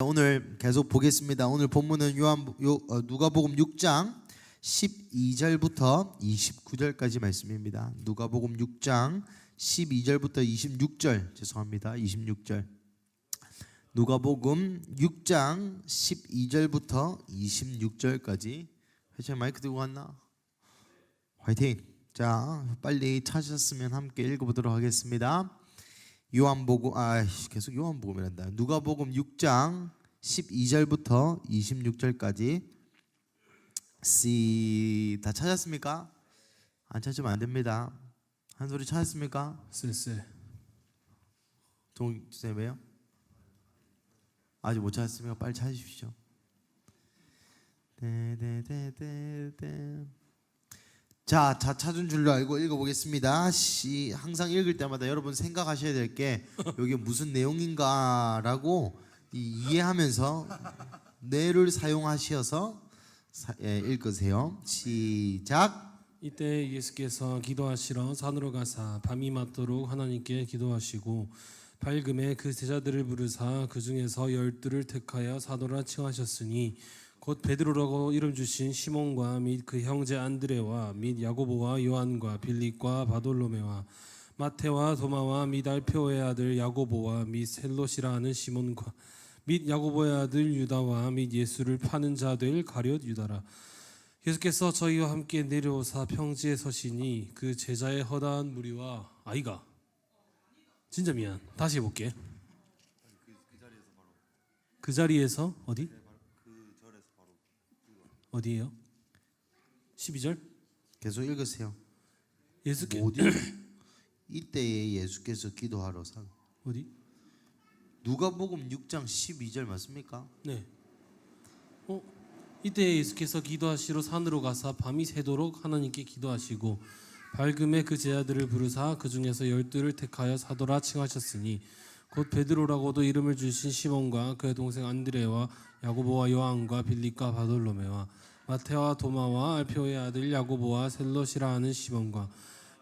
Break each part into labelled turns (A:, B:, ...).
A: 오늘 계속 보겠습니다. 오늘 본문은 누가복음 6장 12절부터 29절까지 말씀입니다. 누가복음 6장 12절부터 26절, 죄송합니다. 26절. 누가복음 6장 12절부터 26절까지. 회장 마이크 들고 왔나? 화이팅. 자, 빨리 찾으셨으면 함께 읽어보도록 하겠습니다. 계속 요한복음이란다. 누가복음 6장 12절부터 26절까지. 다 찾았습니까? 안 찾으면 안 됩니다. 한 소리 찾았습니까?
B: 쎄쎄.
A: 동쌤 왜요? 아직 못 찾았습니까? 빨리 찾으십시오. 자, 찾은 줄로 알고 읽어보겠습니다. 항상 읽을 때마다 여러분 생각하셔야 될 게 이게 무슨 내용인가라고 이해하면서 뇌를 사용하셔서 읽으세요. 시작.
B: 이때 예수께서 기도하시러 산으로 가사 밤이 맞도록 하나님께 기도하시고 밝음에 그 제자들을 부르사 그 중에서 12를 택하여 사도라 칭하셨으니 곧 베드로라고 이름 주신 시몬과 및 그 형제 안드레와 및 야고보와 요한과 빌립과 바돌로메와 마테와 도마와 및 알페오의 아들 야고보와 및 셀롯이라 하는 시몬과 및 야고보의 아들 유다와 및 예수를 파는 자 될 가룟 유다라. 예수께서 저희와 함께 내려오사 평지에 서시니 그 제자의 허다한 무리와 아이가 진짜 미안. 다시 해볼게. 그 자리에서 어디? 어디예요? 12절?
A: 계속 읽으세요.
B: 예수께
A: 이때에 예수께서 기도하러 산
B: 어디?
A: 누가복음 6장 12절 맞습니까?
B: 네. 이때 예수께서 기도하시러 산으로 가사 밤이 새도록 하나님께 기도하시고 밝음에 그 제자들을 부르사 그 중에서 12를 택하여 사도라 칭하셨으니 곧 베드로라고도 이름을 주신 시몬과 그의 동생 안드레와 야고보와 요한과 빌립과 바돌로메와 마테와 도마와 알페오의 아들 야고보와 셀롯이라 하는 시몬과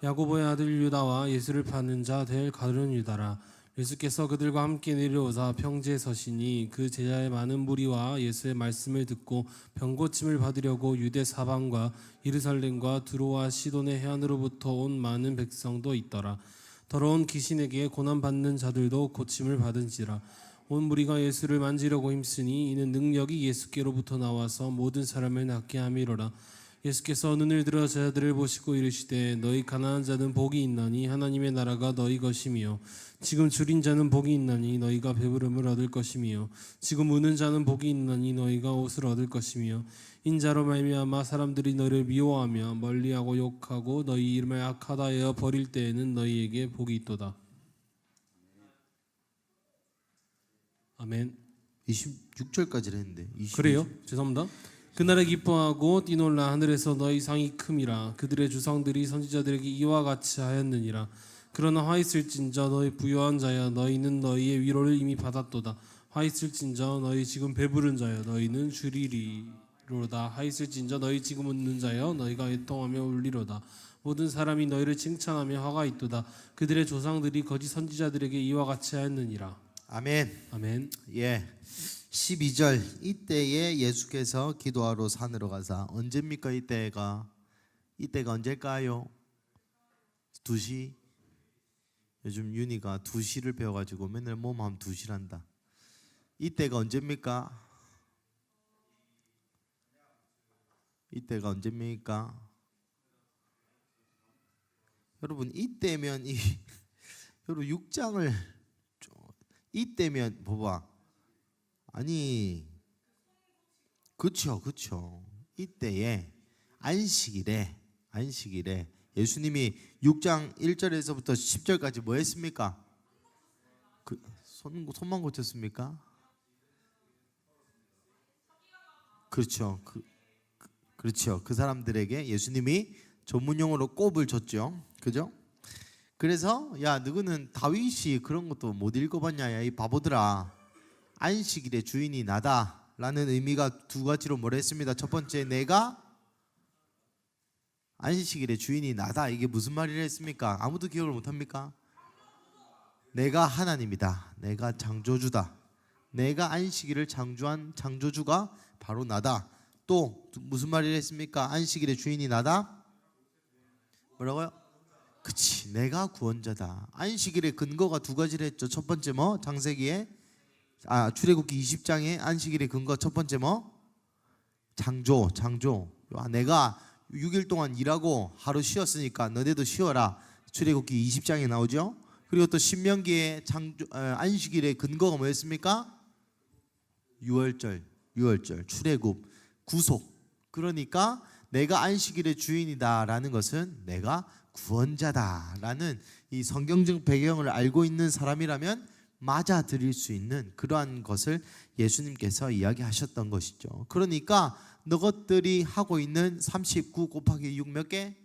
B: 야고보의 아들 유다와 예수를 파는 자 될 가룟 유다라. 예수께서 그들과 함께 내려오사 평지에 서시니 그 제자의 많은 무리와 예수의 말씀을 듣고 병고침을 받으려고 유대 사방과 예루살렘과 두로와 시돈의 해안으로부터 온 많은 백성도 있더라. 더러운 귀신에게 고난받는 자들도 고침을 받은지라. 온 무리가 예수를 만지려고 힘쓰니 이는 능력이 예수께로부터 나와서 모든 사람을 낫게 함이로라. 예수께서 눈을 들어 제자들을 보시고 이르시되 너희 가난한 자는 복이 있나니 하나님의 나라가 너희 것이며 지금 줄인 자는 복이 있나니 너희가 배부름을 얻을 것이며 지금 우는 자는 복이 있나니 너희가 옷을 얻을 것이며 인자로 말미암아 사람들이 너희를 미워하며 멀리하고 욕하고 너희 이름을 악하다 하여 버릴 때에는 너희에게 복이 있도다. 아멘.
A: 26절까지 했는데 22절.
B: 그래요? 죄송합니다. 그날에 기뻐하고 뛰놀라 하늘에서 너희 상이 큼이라. 그들의 주상들이 선지자들에게 이와 같이 하였느니라. 그러나 화 있을진저 너희 부요한 자여 너희는 너희의 위로를 이미 받았도다. 화 있을진저 너희 지금 배부른 자여 너희는 주리리로다. 화 있을진저 너희 지금 웃는 자여 너희가 애통하며 울리로다. 모든 사람이 너희를 칭찬하며 화가 있도다. 그들의 조상들이 거짓 선지자들에게 이와 같이 하였느니라.
A: 아멘.
B: 아멘.
A: 예. 12절. 이때에 예수께서 기도하러 산으로 가사. 언제입니까? 이때가 언제일까요? 2시. 요즘 윤희가 2시를 배워가지고 맨날 몸하면 2시란다. 이때가 언제입니까? 여러분 이때면 여러분 6장을 이때면 봐봐. 아니 그쵸. 이때에 안식일에 예수님이 6장 1절에서부터 10절까지 뭐 했습니까? 손만 고쳤습니까? 그렇죠. 그렇죠. 그 사람들에게 예수님이 전문용어로 꼽을 줬죠. 그죠? 그래서 야 너희는 다윗이 그런 것도 못 읽어봤냐 야 이 바보들아. 안식일의 주인이 나다라는 의미가 두 가지로 뭘 했습니다. 첫 번째 내가 안식일의 주인이 나다. 이게 무슨 말이라 했습니까? 아무도 기억을 못합니까? 내가 하나님이다. 내가 창조주다. 내가 안식일을 창조한 창조주가 바로 나다. 또 무슨 말을 했습니까? 안식일의 주인이 나다. 뭐라고요? 그치, 내가 구원자다. 안식일의 근거가 두 가지를 했죠. 첫 번째 뭐? 창세기에 출애굽기 20장에 안식일의 근거 첫 번째 뭐? 창조. 내가 6일 동안 일하고 하루 쉬었으니까 너네도 쉬어라. 출애굽기 20장에 나오죠. 그리고 또 신명기에 안식일의 근거가 뭐였습니까? 유월절, 출애굽, 구속. 그러니까 내가 안식일의 주인이다라는 것은 내가 구원자다라는 이 성경적 배경을 알고 있는 사람이라면 맞아들일 수 있는 그러한 것을 예수님께서 이야기하셨던 것이죠. 그러니까 너것들이 하고 있는 39 곱하기 6 몇 개?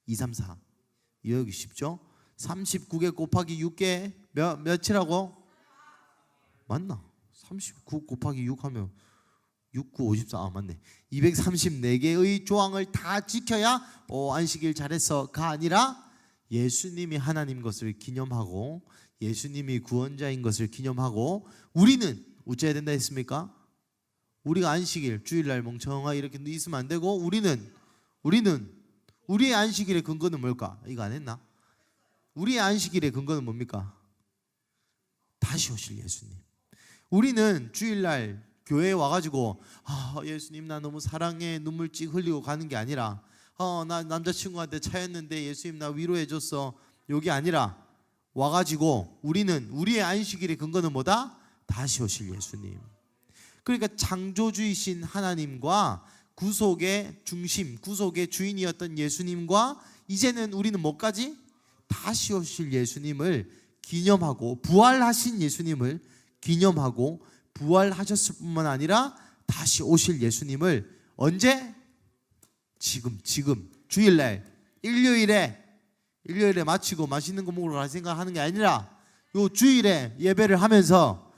A: 2, 3, 4. 여기 쉽죠? 39개 곱하기 6개 몇이라고? 맞나? 39 곱하기 6 하면 6, 9, 54. 맞네. 234개의 조항을 다 지켜야 안식일 잘했어가 아니라 예수님이 하나님 것을 기념하고 예수님이 구원자인 것을 기념하고 우리는 어째야 된다 했습니까? 우리가 안식일 주일날 멍청하게 이렇게 있으면 안 되고 우리는 우리의 안식일의 근거는 뭘까? 이거 안 했나? 우리의 안식일의 근거는 뭡니까? 다시 오실 예수님. 우리는 주일날 교회에 와가지고 예수님 나 너무 사랑해 눈물 찍 흘리고 가는 게 아니라 나 남자친구한테 차였는데 예수님 나 위로해줬어 여기 아니라 와가지고 우리는 우리의 안식일의 근거는 뭐다? 다시 오실 예수님. 그러니까 창조주이신 하나님과 구속의 중심, 구속의 주인이었던 예수님과 이제는 우리는 뭐까지? 다시 오실 예수님을 기념하고 부활하신 예수님을 기념하고 부활하셨을 뿐만 아니라 다시 오실 예수님을 언제? 지금 주일날 일요일에 마치고 맛있는 거 먹으러 갈 생각하는 게 아니라 요 주일에 예배를 하면서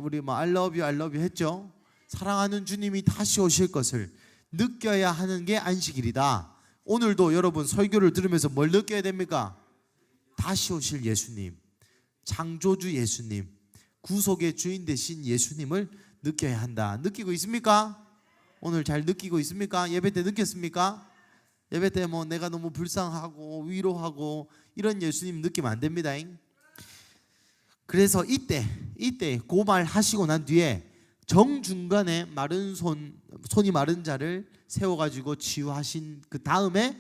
A: 우리 뭐 I love you 했죠. 사랑하는 주님이 다시 오실 것을 느껴야 하는 게 안식일이다. 오늘도 여러분 설교를 들으면서 뭘 느껴야 됩니까? 다시 오실 예수님, 창조주 예수님, 구속의 주인 되신 예수님을 느껴야 한다. 느끼고 있습니까? 오늘 잘 느끼고 있습니까? 예배 때 느꼈습니까? 예배 때 뭐 내가 너무 불쌍하고 위로하고 이런 예수님 느끼면 안 됩니다. 그래서 이때 그 말 하시고 난 뒤에 정중간에 마른 손이 마른 자를 세워가지고 치유하신 그 다음에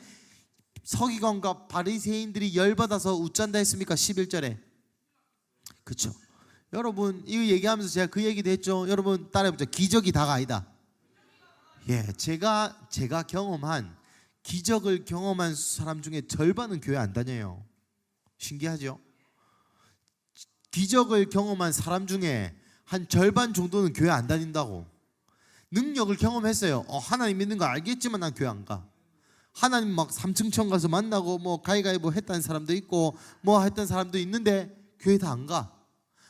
A: 서기관과 바리새인들이 열받아서 웃잔다 했습니까? 11절에. 그렇죠. 여러분 이거 얘기하면서 제가 그 얘기도 했죠. 여러분 따라해보죠. 기적이 다가 아니다. 예, 제가 경험한 기적을 경험한 사람 중에 절반은 교회 안 다녀요. 신기하죠? 기적을 경험한 사람 중에 한 절반 정도는 교회 안 다닌다고. 능력을 경험했어요. 하나님 믿는 거 알겠지만 난 교회 안 가. 하나님 막 3층 천 가서 만나고 뭐 가위가위보 했다는 사람도 있고 뭐 했던 사람도 있는데 교회 다 안 가.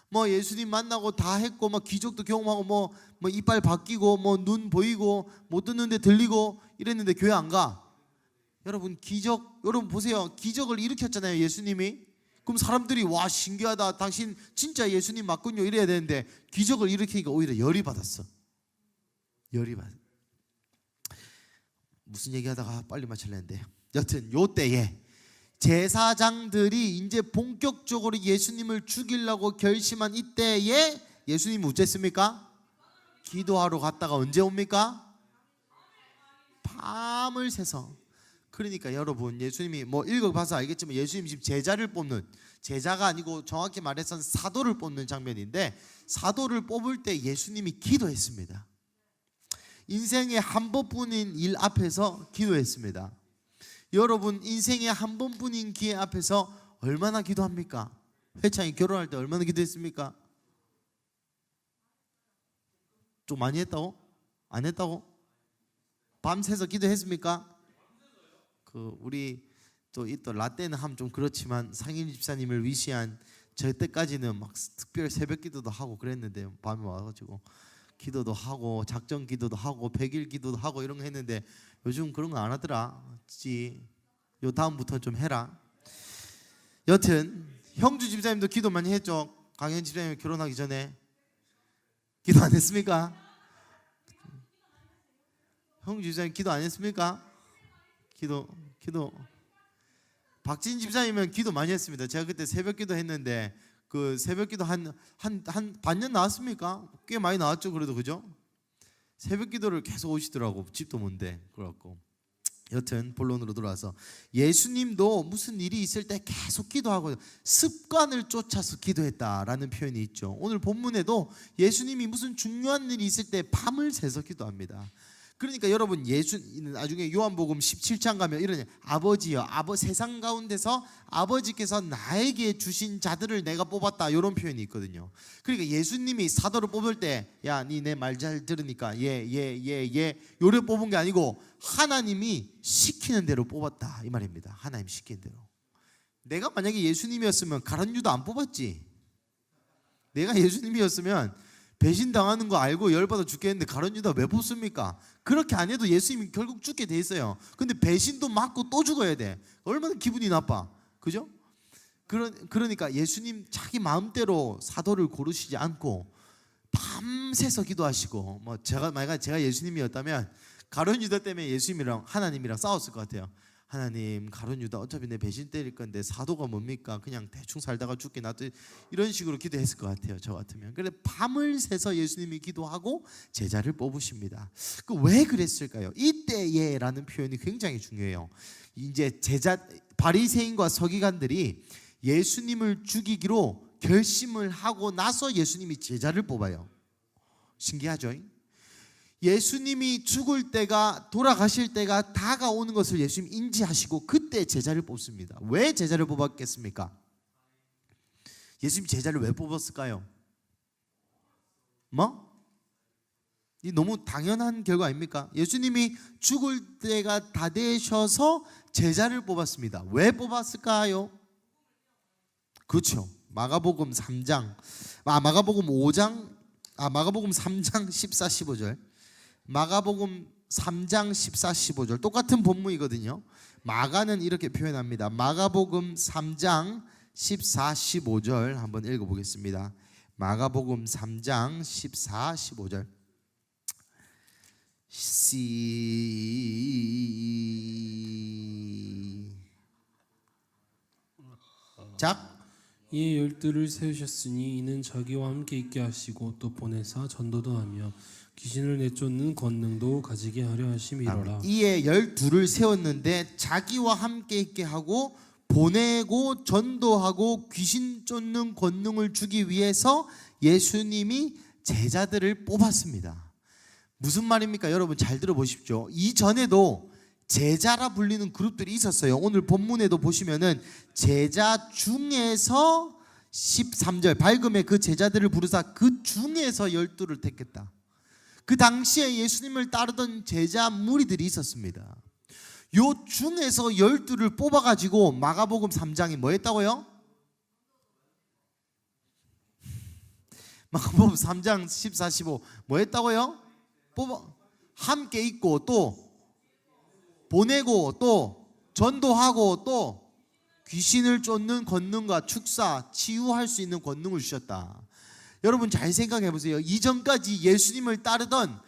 A: 뭐 예수님 만나고 다 했고 막 기적도 경험하고 뭐 이빨 바뀌고 뭐 눈 보이고 못 듣는데 들리고 이랬는데 교회 안 가. 여러분 여러분 보세요. 기적을 일으켰잖아요, 예수님이. 그럼 사람들이 와 신기하다. 당신 진짜 예수님 맞군요. 이래야 되는데 기적을 일으키니까 오히려 열이 받았어. 무슨 얘기하다가 빨리 맞추려는데 여튼 요 때에 제사장들이 이제 본격적으로 예수님을 죽이려고 결심한 이때에 예수님이 어쨌습니까? 기도하러 갔다가 언제 옵니까? 밤을 새서. 그러니까 여러분 예수님이 뭐 읽어봐서 알겠지만 예수님이 지금 제자를 뽑는, 제자가 아니고 정확히 말해서는 사도를 뽑는 장면인데 사도를 뽑을 때 예수님이 기도했습니다. 인생의 한 번뿐인 일 앞에서 기도했습니다. 여러분 인생의 한 번뿐인 기회 앞에서 얼마나 기도합니까? 회창이 결혼할 때 얼마나 기도했습니까? 좀 많이 했다고? 안 했다고? 밤새서 기도했습니까? 우리 또 라떼는 하면 좀 그렇지만 상인 집사님을 위시한 저 때까지는 막 특별 새벽 기도도 하고 그랬는데 밤에 와가지고 기도도 하고 작정 기도도 하고 100일 기도도 하고 이런 거 했는데 요즘 그런 거 안 하더라. 요 다음부터 좀 해라. 여튼 형주 집사님도 기도 많이 했죠. 강현 집사님 결혼하기 전에 기도 안 했습니까? 형 집사님 기도 안 했습니까? 기도 박진 집사님은 기도 많이 했습니다. 제가 그때 새벽기도 했는데 그 새벽기도 한 반년 나왔습니까? 꽤 많이 나왔죠. 그래도 그죠? 새벽기도를 계속 오시더라고. 집도 먼데 그래갖고 여튼 본론으로 돌아와서 예수님도 무슨 일이 있을 때 계속 기도하고 습관을 쫓아서 기도했다라는 표현이 있죠. 오늘 본문에도 예수님이 무슨 중요한 일이 있을 때 밤을 새서 기도합니다. 그러니까 여러분 나중에 요한복음 17장 가면 이러냐. 아버지여 세상 가운데서 아버지께서 나에게 주신 자들을 내가 뽑았다 이런 표현이 있거든요. 그러니까 예수님이 사도를 뽑을 때 야 니 내 말 잘 들으니까 예 요래 뽑은 게 아니고 하나님이 시키는 대로 뽑았다 이 말입니다. 하나님 시키는 대로. 내가 만약에 예수님이었으면 가룟 유다 안 뽑았지. 내가 예수님이었으면 배신당하는 거 알고 열받아 죽겠는데 가룟 유다 왜 뽑습니까? 그렇게 안 해도 예수님이 결국 죽게 돼 있어요. 근데 배신도 맞고 또 죽어야 돼. 얼마나 기분이 나빠. 그죠? 그러니까 예수님 자기 마음대로 사도를 고르시지 않고 밤새서 기도하시고 만약에 제가 예수님이었다면 가룟 유다 때문에 예수님이랑 하나님이랑 싸웠을 것 같아요. 하나님 가룟 유다 어차피 내 배신 때릴 건데 사도가 뭡니까? 그냥 대충 살다가 죽게 놔둬. 이런 식으로 기도했을 것 같아요. 저 같으면. 그래 밤을 새서 예수님이 기도하고 제자를 뽑으십니다. 왜 그랬을까요? 이때에라는 표현이 굉장히 중요해요. 이제 바리새인과 서기관들이 예수님을 죽이기로 결심을 하고 나서 예수님이 제자를 뽑아요. 신기하죠? 예수님이 죽을 때가 돌아가실 때가 다가오는 것을 예수님 인지하시고 그때 제자를 뽑습니다. 왜 제자를 뽑았겠습니까? 예수님 제자를 왜 뽑았을까요? 이 너무 당연한 결과 아닙니까? 예수님이 죽을 때가 다 되셔서 제자를 뽑았습니다. 왜 뽑았을까요? 그렇죠. 마가복음 3장 14, 15절. 마가복음 3장 14, 15절 똑같은 본문이거든요. 마가는 이렇게 표현합니다. 마가복음 3장 14, 15절 한번 읽어보겠습니다. 마가복음 3장 14, 15절 시작.
B: 이에 12를 세우셨으니 이는 자기와 함께 있게 하시고 또 보내사 전도도 하며 귀신을 내쫓는 권능도 가지게 하려 하심이로라.
A: 이에 12를 세웠는데 자기와 함께 있게 하고 보내고 전도하고 귀신 쫓는 권능을 주기 위해서 예수님이 제자들을 뽑았습니다. 무슨 말입니까? 여러분 잘 들어보십시오. 이전에도 제자라 불리는 그룹들이 있었어요. 오늘 본문에도 보시면은 제자 중에서 13절 밝음에 그 제자들을 부르사 그 중에서 12를 택했다. 그 당시에 예수님을 따르던 제자 무리들이 있었습니다. 요 중에서 12를 뽑아가지고 마가복음 3장이 뭐 했다고요? 마가복음 3장 14, 15 뭐 했다고요? 함께 있고 또 보내고 또 전도하고 또 귀신을 쫓는 권능과 축사, 치유할 수 있는 권능을 주셨다. 여러분 잘 생각해 보세요. 이전까지 예수님을 따르던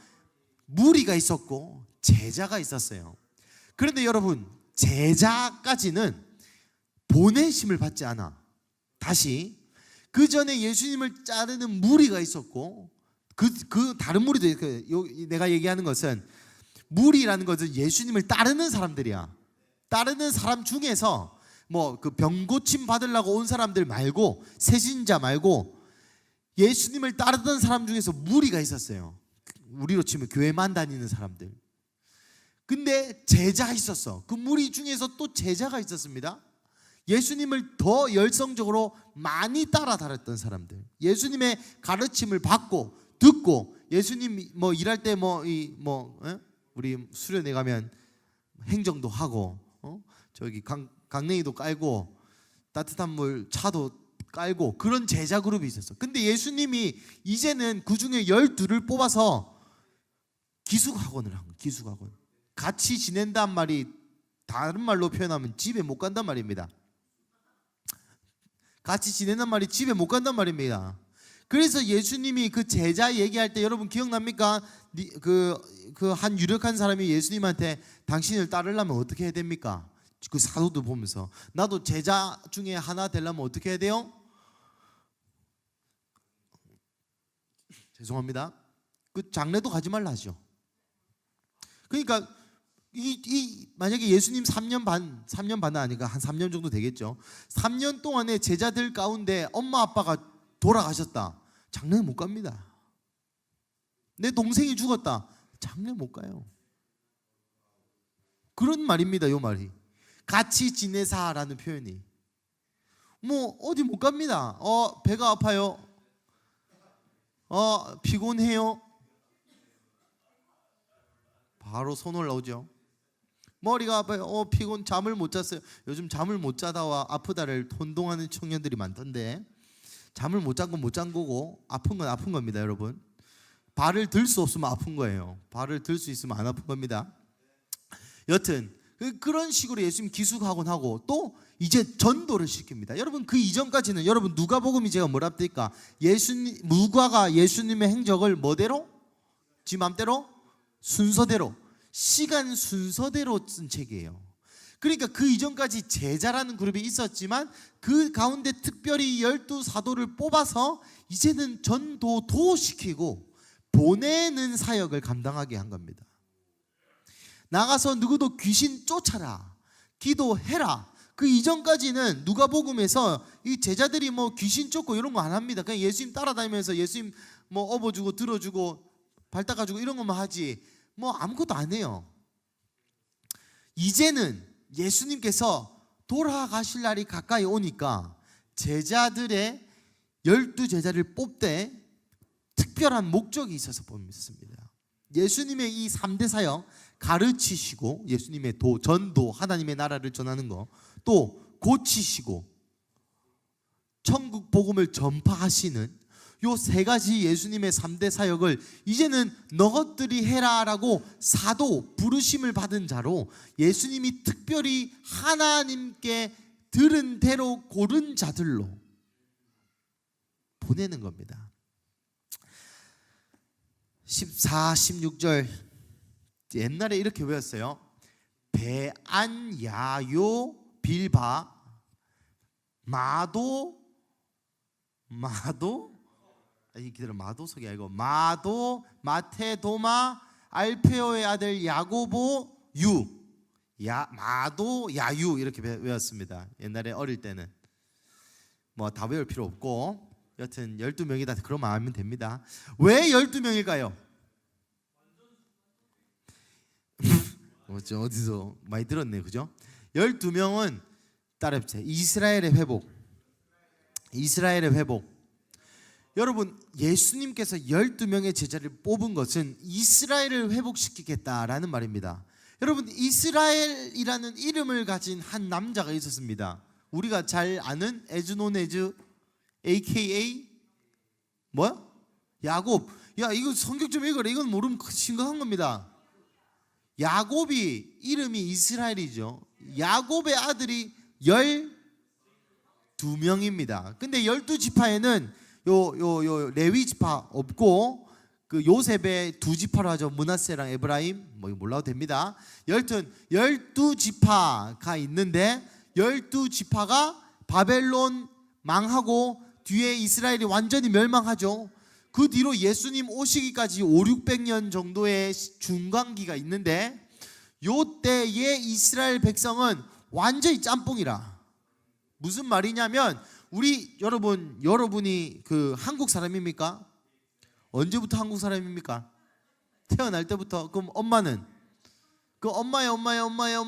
A: 무리가 있었고 제자가 있었어요. 그런데 여러분 제자까지는 보내심을 받지 않아. 다시 그 전에 예수님을 따르는 무리가 있었고 그 다른 무리도 내가 얘기하는 것은 무리라는 것은 예수님을 따르는 사람들이야. 따르는 사람 중에서 그 병 고침 받으려고 온 사람들 말고 세신자 말고 예수님을 따르던 사람 중에서 무리가 있었어요. 우리로 치면 교회만 다니는 사람들. 근데 제자가 있었어. 그 무리 중에서 또 제자가 있었습니다. 예수님을 더 열성적으로 많이 따라다녔던 사람들. 예수님의 가르침을 받고 듣고 예수님 일할 때 우리 수련회 가면 행정도 하고 저기 강냉이도 깔고 따뜻한 물 차도 깔고 그런 제자 그룹이 있었어. 근데 예수님이 이제는 그 중에 12를 뽑아서 기숙학원을 한 거예요. 기숙학원. 같이 지낸단 말이 다른 말로 표현하면 집에 못 간단 말입니다. 같이 지낸단 말이 집에 못 간단 말입니다. 그래서 예수님이 그 제자 얘기할 때 여러분 기억납니까? 그 한 유력한 사람이 예수님한테 당신을 따르려면 어떻게 해야 됩니까? 그 사도들 보면서 나도 제자 중에 하나 되려면 어떻게 해야 돼요? 죄송합니다. 그 장례도 가지 말라 하죠. 그러니까 만약에 예수님 3년 반은 아니까 한 3년 정도 되겠죠. 3년 동안에 제자들 가운데 엄마 아빠가 돌아가셨다. 장례 못 갑니다. 내 동생이 죽었다. 장례 못 가요. 그런 말입니다. 요 말이 같이 지내사라는 표현이 뭐 어디 못 갑니다. 배가 아파요. 피곤해요. 바로 손 올라오죠. 머리가 아파요. 피곤, 잠을 못 잤어요. 요즘 잠을 못 자다와 아프다를 혼동하는 청년들이 많던데 잠을 못 잔 건 못 잔 거고 아픈 건 아픈 겁니다, 여러분. 발을 들 수 없으면 아픈 거예요. 발을 들 수 있으면 안 아픈 겁니다. 여튼 그런 식으로 예수님 기숙학원 하고 또 이제 전도를 시킵니다. 여러분 그 이전까지는 여러분 누가복음이 제가 뭐라 합니까? 누가가 예수님의 행적을 뭐대로? 지 맘대로? 순서대로 시간 순서대로 쓴 책이에요. 그러니까 그 이전까지 제자라는 그룹이 있었지만 그 가운데 특별히 12사도를 뽑아서 이제는 전도도 시키고 보내는 사역을 감당하게 한 겁니다. 나가서 누구도 귀신 쫓아라, 기도해라. 그 이전까지는 누가복음에서 이 제자들이 뭐 귀신 쫓고 이런 거 안 합니다. 그냥 예수님 따라다니면서 예수님 뭐 업어주고 들어주고 발 닦아주고 이런 것만 하지 뭐 아무것도 안 해요. 이제는 예수님께서 돌아가실 날이 가까이 오니까 제자들의 12제자를 뽑되 특별한 목적이 있어서 뽑습니다. 예수님의 이 3대 사역 가르치시고 예수님의 전도 하나님의 나라를 전하는 거 또 고치시고 천국 복음을 전파하시는 요 세 가지 예수님의 3대 사역을 이제는 너것들이 해라라고 사도 부르심을 받은 자로 예수님이 특별히 하나님께 들은 대로 고른 자들로 보내는 겁니다. 14, 16절 옛날에 이렇게 외웠어요. 배안, 야요, 빌바, 마도석이 아니고 마도, 마테도마, 알페오의 아들 야고보, 마도, 야유 이렇게 외웠습니다. 옛날에 어릴 때는 뭐 다 외울 필요 없고 여튼 12명이다 그러면 알면 됩니다. 왜 12명일까요? 어디서 많이 들었네, 그죠? 12명은 따라해보세요. 이스라엘의 회복. 여러분 예수님께서 12명의 제자를 뽑은 것은 이스라엘을 회복시키겠다라는 말입니다. 여러분 이스라엘이라는 이름을 가진 한 남자가 있었습니다. 우리가 잘 아는 에즈노네즈 AKA 뭐야? 야곱. 야 이거 성경 좀 읽어라. 이건 모르면 심각한 겁니다. 야곱이 이름이 이스라엘이죠. 야곱의 아들이 12명입니다. 근데 12지파에는 요 레위 지파 없고 그 요셉의 두 지파로 하죠. 므낫세랑 에브라임 뭐 몰라도 됩니다. 여튼 12지파가 있는데 12지파가 바벨론 망하고 뒤에 이스라엘이 완전히 멸망하죠. 그 뒤로 예수님 오시기까지 500~600년 정도의 중간기가 있는데 요때의 이스라엘 백성은 완전히 짬뽕이라. 무슨 말이냐면 여러분이 그 한국 사람입니까? 언제부터 한국 사람입니까? 태어날 때부터. 그럼 엄마는? 그 엄마의 엄마는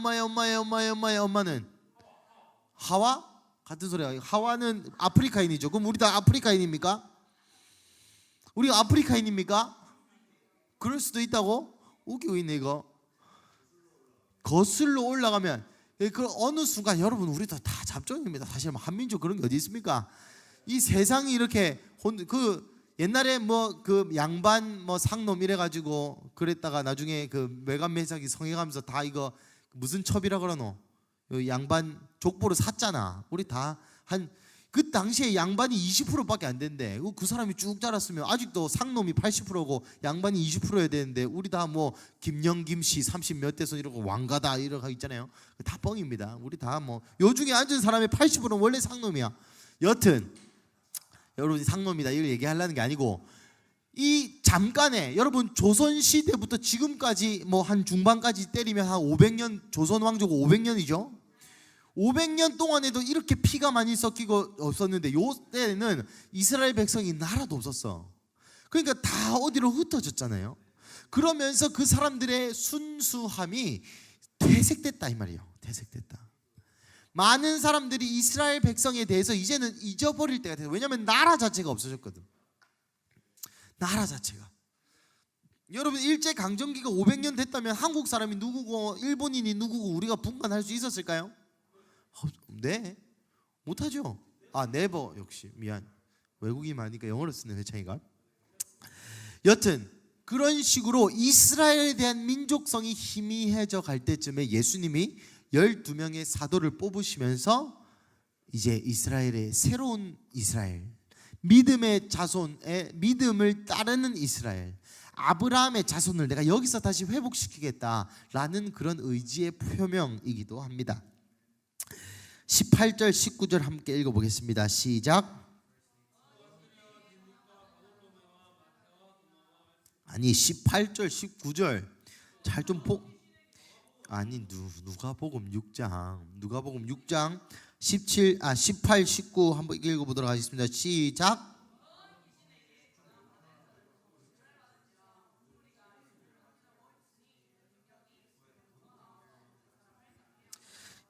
A: 하와? 같은 소리야. 하와는 아프리카인이죠. 그럼 우리 다 아프리카인입니까? 우리가 아프리카인입니까? 그럴 수도 있다고? 웃기고 있네 이거. 거슬러 올라가면 그 어느 순간 여러분 우리 다 잡종입니다. 사실 한민족 그런 게 어디 있습니까? 이 세상이 이렇게 그 옛날에 뭐 그 양반 뭐 상놈 이래 가지고 그랬다가 나중에 그 매간매작이 성행하면서 다 이거 무슨 첩이라 그러노? 양반 족보를 샀잖아. 우리 다 한 그 당시에 양반이 20%밖에 안 된대. 그 사람이 쭉 자랐으면 아직도 상놈이 80%고 양반이 20%여야 되는데 우리 다 뭐 김영 김씨 30몇 대손 이러고 왕가다 이러고 있잖아요. 다 뻥입니다. 우리 다 뭐 요 중에 앉은 사람의 80%는 원래 상놈이야. 여튼 여러분이 상놈이다 이걸 얘기하려는 게 아니고 이 잠깐에 여러분 조선 시대부터 지금까지 뭐 한 중반까지 때리면 한 500년 조선 왕조가 500년이죠. 500년 동안에도 이렇게 피가 많이 섞이고 없었는데 요 때는 이스라엘 백성이 나라도 없었어. 그러니까 다 어디로 흩어졌잖아요. 그러면서 그 사람들의 순수함이 퇴색됐다 이 말이에요. 퇴색됐다. 많은 사람들이 이스라엘 백성에 대해서 이제는 잊어버릴 때가 됐어요. 왜냐하면 나라 자체가 없어졌거든. 나라 자체가. 여러분 일제강점기가 500년 됐다면 한국 사람이 누구고 일본인이 누구고 우리가 분간할 수 있었을까요? 네, 못하죠. 네버 역시 미안. 외국인 많으니까 영어로 쓰는 회창이가. 여튼 그런 식으로 이스라엘에 대한 민족성이 희미해져 갈 때쯤에 예수님이 12명의 사도를 뽑으시면서 이제 이스라엘의 새로운 이스라엘, 믿음의 자손의 믿음을 따르는 이스라엘, 아브라함의 자손을 내가 여기서 다시 회복시키겠다라는 그런 의지의 표명이기도 합니다. 18절 19절 함께 읽어보겠습니다. 시작. 아니 18절 19절 잘 좀 아니 누가복음 6장 18 19 한번 읽어보도록 하겠습니다. 시작.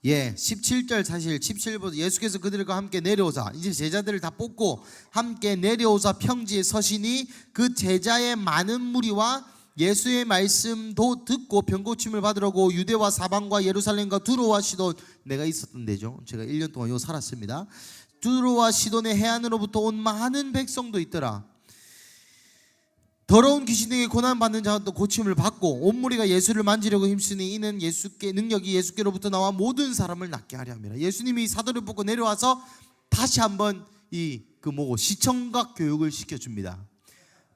A: 예, 17절 사실 17절 예수께서 그들과 함께 내려오사 이제 제자들을 다 뽑고 함께 내려오사 평지에 서시니 그 제자의 많은 무리와 예수의 말씀도 듣고 병고침을 받으려고 유대와 사방과 예루살렘과 두로와 시돈, 내가 있었던 데죠. 제가 1년 동안 요 살았습니다. 두로와 시돈의 해안으로부터 온 많은 백성도 있더라. 더러운 귀신에게 고난받는 자도 고침을 받고 온 무리가 예수를 만지려고 힘쓰니 이는 능력이 예수께로부터 나와 모든 사람을 낫게 하려 함이라. 예수님이 사도를 뽑고 내려와서 다시 한번 시청각 교육을 시켜줍니다.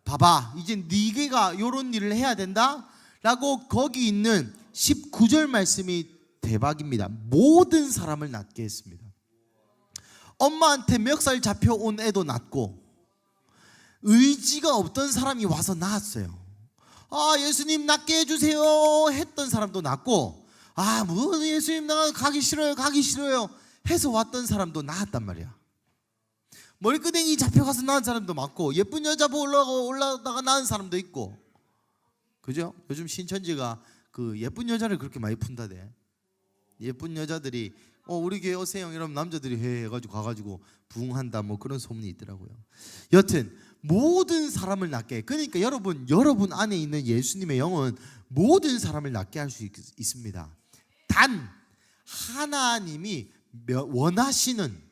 A: 봐봐, 이제 네가 이런 일을 해야 된다 라고 거기 있는 19절 말씀이 대박입니다. 모든 사람을 낫게 했습니다. 엄마한테 멱살 잡혀온 애도 낫고 의지가 없던 사람이 와서 나았어요. 예수님 낫게 해주세요 했던 사람도 낫고 뭐 예수님 나 가기 싫어요 해서 왔던 사람도 나았단 말이야. 머리끄댕이 잡혀가서 나은 사람도 많고 예쁜 여자 보고 올라다가 나은 사람도 있고, 그죠? 요즘 신천지가 그 예쁜 여자를 그렇게 많이 푼다대. 예쁜 여자들이 우리 교회 오세요 이러면 남자들이 해가지고 가가지고 부흥한다 뭐 그런 소문이 있더라고요. 여튼 모든 사람을 낫게, 그러니까 여러분 안에 있는 예수님의 영은 모든 사람을 낫게 할 수 있습니다. 단 하나님이 원하시는,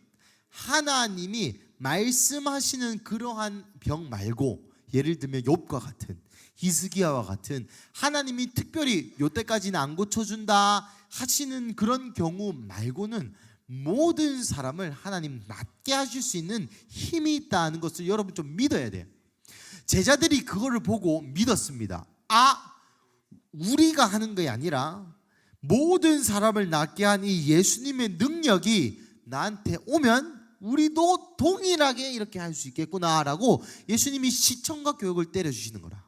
A: 하나님이 말씀하시는 그러한 병 말고, 예를 들면 욥과 같은, 히스기야와 같은 하나님이 특별히 요때까지는 안 고쳐준다 하시는 그런 경우 말고는 모든 사람을 하나님 낫게 하실 수 있는 힘이 있다는 것을 여러분 좀 믿어야 돼요. 제자들이 그거를 보고 믿었습니다. 우리가 하는 게 아니라 모든 사람을 낫게 한 이 예수님의 능력이 나한테 오면 우리도 동일하게 이렇게 할 수 있겠구나라고 예수님이 시청각 교육을 때려주시는 거라.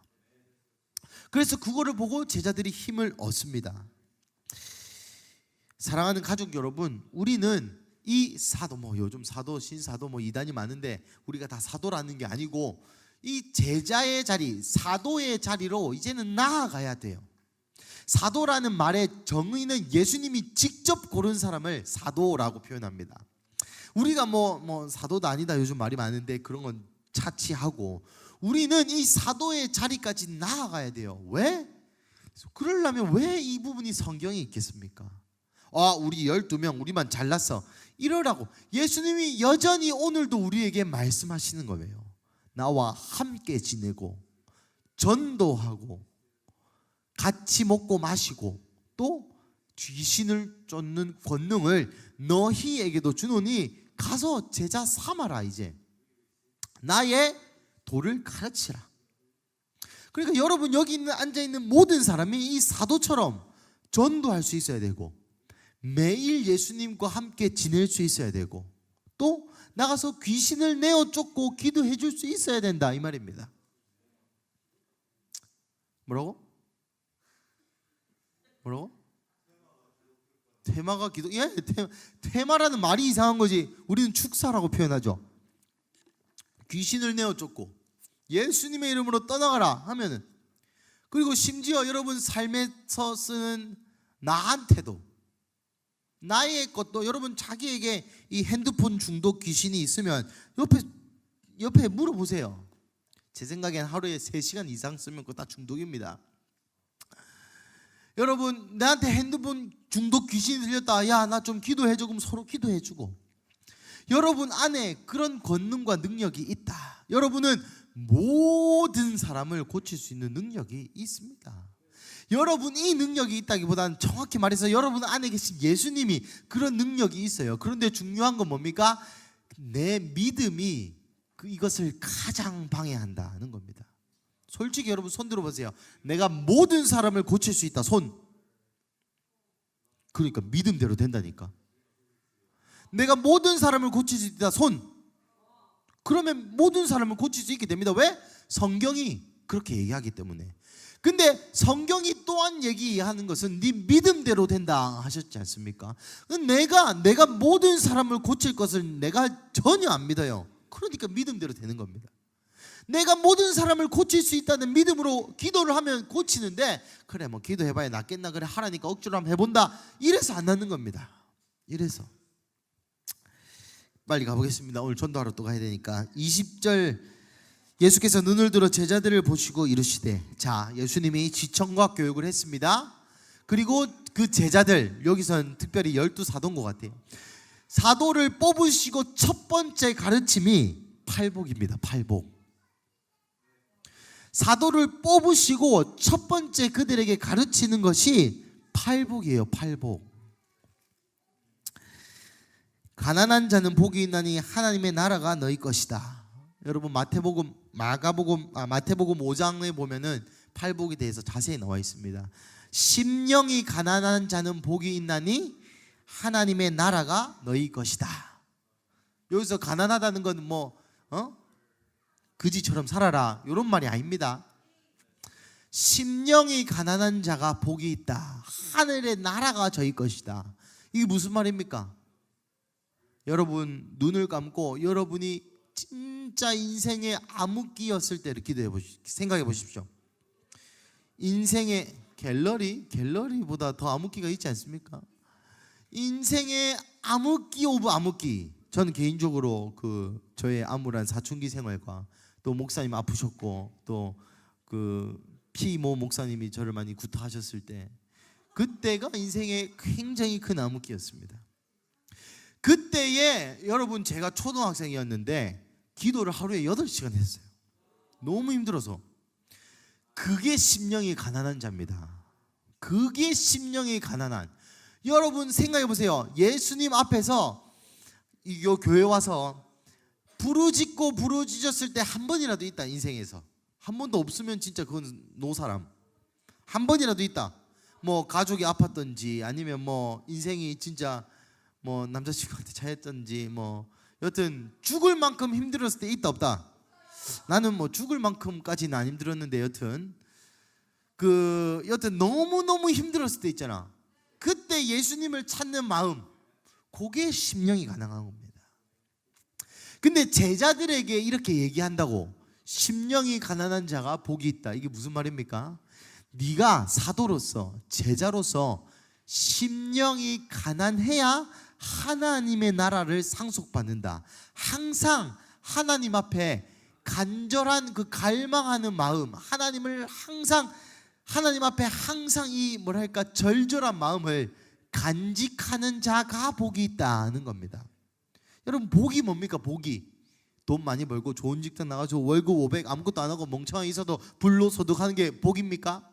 A: 그래서 그거를 보고 제자들이 힘을 얻습니다. 사랑하는 가족 여러분, 우리는 이 사도, 요즘 사도, 신사도 이단이 많은데 우리가 다 사도라는 게 아니고 이 제자의 자리, 사도의 자리로 이제는 나아가야 돼요. 사도라는 말의 정의는 예수님이 직접 고른 사람을 사도라고 표현합니다. 우리가 사도도 아니다 요즘 말이 많은데 그런 건 차치하고 우리는 이 사도의 자리까지 나아가야 돼요. 왜? 그러려면 왜 이 부분이 성경에 있겠습니까? 우리 12명 우리만 잘났어 이러라고 예수님이 여전히 오늘도 우리에게 말씀하시는 거예요. 나와 함께 지내고 전도하고 같이 먹고 마시고 또 귀신을 쫓는 권능을 너희에게도 주노니 가서 제자 삼아라. 이제 나의 도를 가르치라. 그러니까 여러분 여기 앉아있는 모든 사람이 이 사도처럼 전도할 수 있어야 되고, 매일 예수님과 함께 지낼 수 있어야 되고, 또 나가서 귀신을 내어 쫓고 기도해 줄 수 있어야 된다, 이 말입니다. 뭐라고? 테마가 기도? 예, 테마라는 말이 이상한 거지. 우리는 축사라고 표현하죠. 귀신을 내어 쫓고 예수님의 이름으로 떠나가라 하면은, 그리고 심지어 여러분 삶에서 쓰는 나한테도, 나의 것도, 여러분 자기에게 이 핸드폰 중독 귀신이 있으면 옆에 물어보세요. 제 생각엔 하루에 3시간 이상 쓰면 그거 다 중독입니다. 여러분 나한테 핸드폰 중독 귀신이 들렸다. 야, 나 좀 기도해줘. 그럼 서로 기도해주고. 여러분 안에 그런 권능과 능력이 있다. 여러분은 모든 사람을 고칠 수 있는 능력이 있습니다. 여러분 이 능력이 있다기보다는 정확히 말해서 여러분 안에 계신 예수님이 그런 능력이 있어요. 그런데 중요한 건 뭡니까? 내 믿음이 이것을 가장 방해한다는 겁니다. 솔직히 여러분 손 들어보세요. 내가 모든 사람을 고칠 수 있다. 손. 그러니까 믿음대로 된다니까. 내가 모든 사람을 고칠 수 있다. 손. 그러면 모든 사람을 고칠 수 있게 됩니다. 왜? 성경이 그렇게 얘기하기 때문에. 근데 성경이 또한 얘기하는 것은 네 믿음대로 된다 하셨지 않습니까? 내가 모든 사람을 고칠 것을 내가 전혀 안 믿어요. 그러니까 믿음대로 되는 겁니다. 내가 모든 사람을 고칠 수 있다는 믿음으로 기도를 하면 고치는데, 그래 뭐 기도해봐야 낫겠나, 그래 하라니까 억지로 한번 해본다, 이래서 안 낫는 겁니다. 이래서 빨리 가보겠습니다. 오늘 전도하러 또 가야 되니까. 20절, 예수께서 눈을 들어 제자들을 보시고 이르시되. 자, 예수님이 지청과 교육을 했습니다. 그리고 그 제자들, 여기선 특별히 12사도인 것 같아요. 사도를 뽑으시고 첫 번째 가르침이 팔복입니다. 팔복. 사도를 뽑으시고 첫 번째 그들에게 가르치는 것이 팔복이에요. 팔복. 가난한 자는 복이 있나니 하나님의 나라가 너희 것이다. 여러분 마태복음 5장에 보면은 팔복에 대해서 자세히 나와 있습니다. 심령이 가난한 자는 복이 있나니 하나님의 나라가 너희 것이다. 여기서 가난하다는 건 그지처럼 살아라 이런 말이 아닙니다. 심령이 가난한 자가 복이 있다. 하늘의 나라가 저희 것이다. 이게 무슨 말입니까? 여러분 눈을 감고 여러분이 진짜 인생의 암흑기였을 때를 생각해 보십시오. 인생의 갤러리보다 더 암흑기가 있지 않습니까? 인생의 암흑기 오브 암흑기. 저는 개인적으로 저의 암울한 사춘기 생활과 또 목사님 아프셨고 또 피모 목사님이 저를 많이 구타하셨을 때, 그때가 인생의 굉장히 큰 암흑기였습니다. 그때에 여러분 제가 초등학생이었는데 기도를 하루에 8시간 했어요. 너무 힘들어서. 그게 심령이 가난한 자입니다. 그게 심령이 가난한. 여러분 생각해 보세요. 예수님 앞에서 이 교회 와서 부르짖고 부르짖었을 때 한 번이라도 있다. 인생에서 한 번도 없으면 진짜 그건 노사람. 한 번이라도 있다. 뭐 가족이 아팠던지 아니면 뭐 인생이 진짜 뭐 남자친구한테 차였던지 뭐 여튼 죽을 만큼 힘들었을 때 있다 없다. 나는 뭐 죽을 만큼까지는 안 힘들었는데 여튼 너무너무 힘들었을 때 있잖아. 그때 예수님을 찾는 마음, 그게 심령이 가난한 겁니다. 근데 제자들에게 이렇게 얘기한다고. 심령이 가난한 자가 복이 있다. 이게 무슨 말입니까? 네가 사도로서 제자로서 심령이 가난해야 하나님의 나라를 상속받는다. 항상 하나님 앞에 간절한 갈망하는 마음, 하나님 앞에 항상 이 절절한 마음을 간직하는 자가 복이 있다는 겁니다. 여러분 복이 뭡니까? 복이 돈 많이 벌고 좋은 직장 나가서 월급 500 아무것도 안 하고 멍청하게 있어도 불로소득하는 게 복입니까?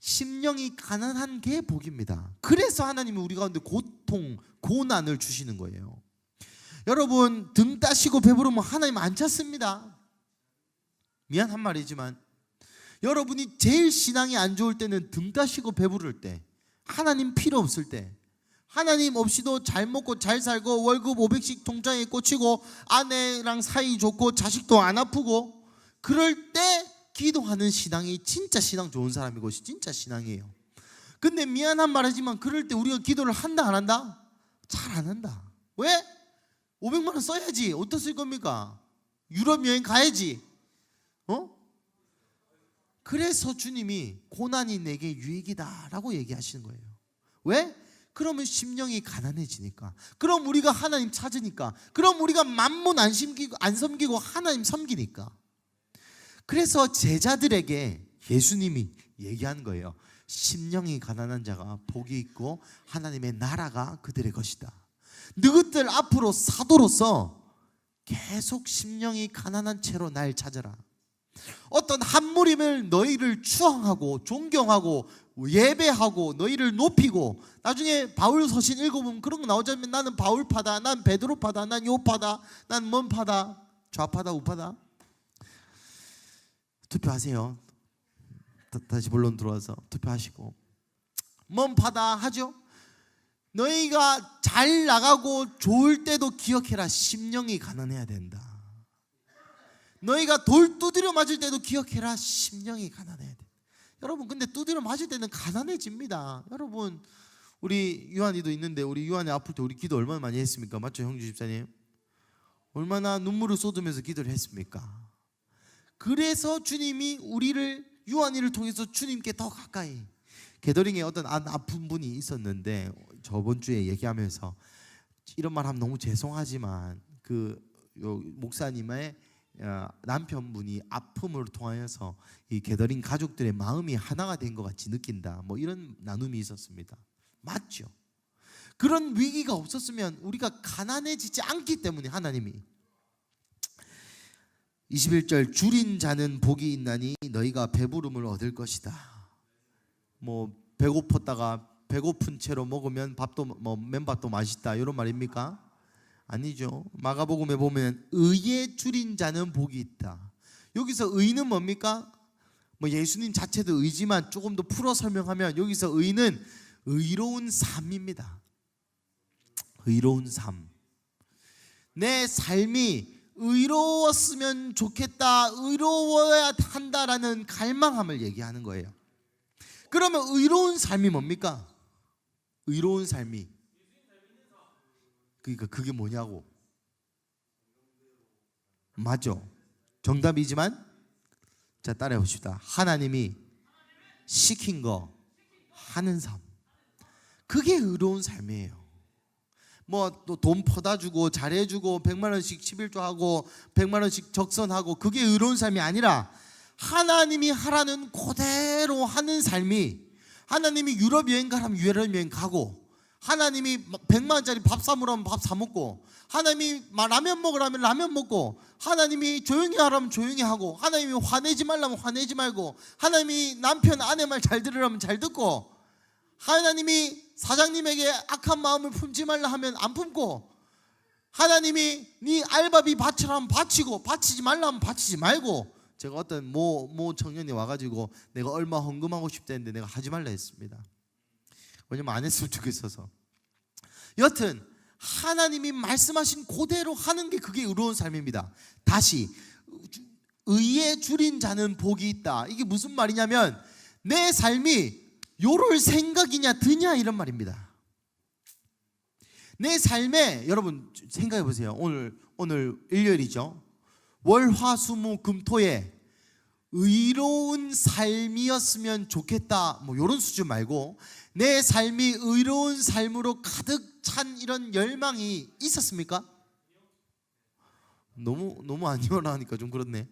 A: 심령이 가난한 게 복입니다. 그래서 하나님이 우리 가운데 고통, 고난을 주시는 거예요. 여러분, 등 따시고 배부르면 하나님 안 찾습니다. 미안한 말이지만 여러분이 제일 신앙이 안 좋을 때는 등 따시고 배부를 때, 하나님 필요 없을 때, 하나님 없이도 잘 먹고 잘 살고 월급 500씩 통장에 꽂히고 아내랑 사이 좋고 자식도 안 아프고 그럴 때 기도하는 신앙이 진짜 신앙 좋은 사람인 것이 진짜 신앙이에요. 근데 미안한 말이지만 그럴 때 우리가 기도를 한다 안 한다? 잘 안 한다. 왜? 500만 원 써야지. 어디다 쓸 겁니까? 유럽 여행 가야지. 그래서 주님이 고난이 내게 유익이다라고 얘기하시는 거예요. 왜? 그러면 심령이 가난해지니까. 그럼 우리가 하나님 찾으니까. 그럼 우리가 만문 안 섬기고 하나님 섬기니까. 그래서 제자들에게 예수님이 얘기한 거예요. 심령이 가난한 자가 복이 있고 하나님의 나라가 그들의 것이다. 너희들 앞으로 사도로서 계속 심령이 가난한 채로 날 찾아라. 어떤 한 무림을 너희를 추앙하고 존경하고 예배하고 너희를 높이고, 나중에 바울 서신 읽어보면 그런 거 나오자면 나는 바울파다, 난 베드로파다, 난 요파다, 난 뭔파다, 좌파다 우파다. 투표하세요. 다시 본론 들어와서 투표하시고 뭔파다 하죠. 너희가 잘 나가고 좋을 때도 기억해라. 심령이 가난해야 된다. 너희가 돌 두드려 맞을 때도 기억해라. 심령이 가난해야 돼. 여러분, 근데 두드려 맞을 때는 가난해집니다. 여러분, 우리 유한이도 있는데 우리 유한이 아플 때 우리 기도 얼마나 많이 했습니까? 맞죠, 형주 집사님? 얼마나 눈물을 쏟으면서 기도를 했습니까? 그래서 주님이 우리를, 유한이를 통해서 주님께 더 가까이. 게더링에 어떤 아픈 분이 있었는데 저번 주에 얘기하면서 이런 말 하면 너무 죄송하지만 그 목사님의 남편분이 아픔을 통하여서 이 게더링 가족들의 마음이 하나가 된 것 같이 느낀다, 뭐 이런 나눔이 있었습니다. 맞죠? 그런 위기가 없었으면 우리가 가난해지지 않기 때문에 하나님이 21절 줄인 자는 복이 있나니 너희가 배부름을 얻을 것이다. 뭐 배고팠다가 배고픈 채로 먹으면 밥도 뭐 맨밥도 맛있다 이런 말입니까? 아니죠. 마가복음에 보면 의에 줄인 자는 복이 있다. 여기서 의는 뭡니까? 뭐 예수님 자체도 의지만 조금 더 풀어 설명하면 여기서 의는 의로운 삶입니다. 의로운 삶. 내 삶이 의로웠으면 좋겠다, 의로워야 한다라는 갈망함을 얘기하는 거예요. 그러면 의로운 삶이 뭡니까? 의로운 삶이, 그러니까 그게 뭐냐고. 맞죠? 정답이지만 자, 따라해 봅시다. 하나님이 시킨 거 하는 삶, 그게 의로운 삶이에요. 뭐 또 돈 퍼다 주고 잘해주고 100만 원씩 11조 하고 100만 원씩 적선하고 그게 의로운 삶이 아니라 하나님이 하라는 그대로 하는 삶이, 하나님이 유럽 여행 가라면 유럽 여행 가고, 하나님이 100만 원짜리 밥 사 먹으라면 밥 사 먹고, 하나님이 라면 먹으라면 라면 먹고, 하나님이 조용히 하라면 조용히 하고, 하나님이 화내지 말라면 화내지 말고, 하나님이 남편 아내 말 잘 들으라면 잘 듣고, 하나님이 사장님에게 악한 마음을 품지 말라 하면 안 품고, 하나님이 네 알바비 바치라면 바치고 바치지 말라면 바치지 말고. 제가 어떤 모 청년이 와가지고 내가 얼마 헌금하고 싶다 했는데 내가 하지 말라 했습니다. 왜냐면 안 했으면 좋겠어서. 여튼 하나님이 말씀하신 그대로 하는 게 그게 의로운 삶입니다. 다시, 의에 줄인 자는 복이 있다. 이게 무슨 말이냐면 내 삶이 요럴 생각이냐 드냐 이런 말입니다. 내 삶에, 여러분 생각해 보세요. 오늘 일요일이죠. 월, 화, 수, 목, 금, 토에 의로운 삶이었으면 좋겠다, 뭐 이런 수준 말고 내 삶이 의로운 삶으로 가득 찬 이런 열망이 있었습니까? 너무 아니오라 하니까 좀 그렇네.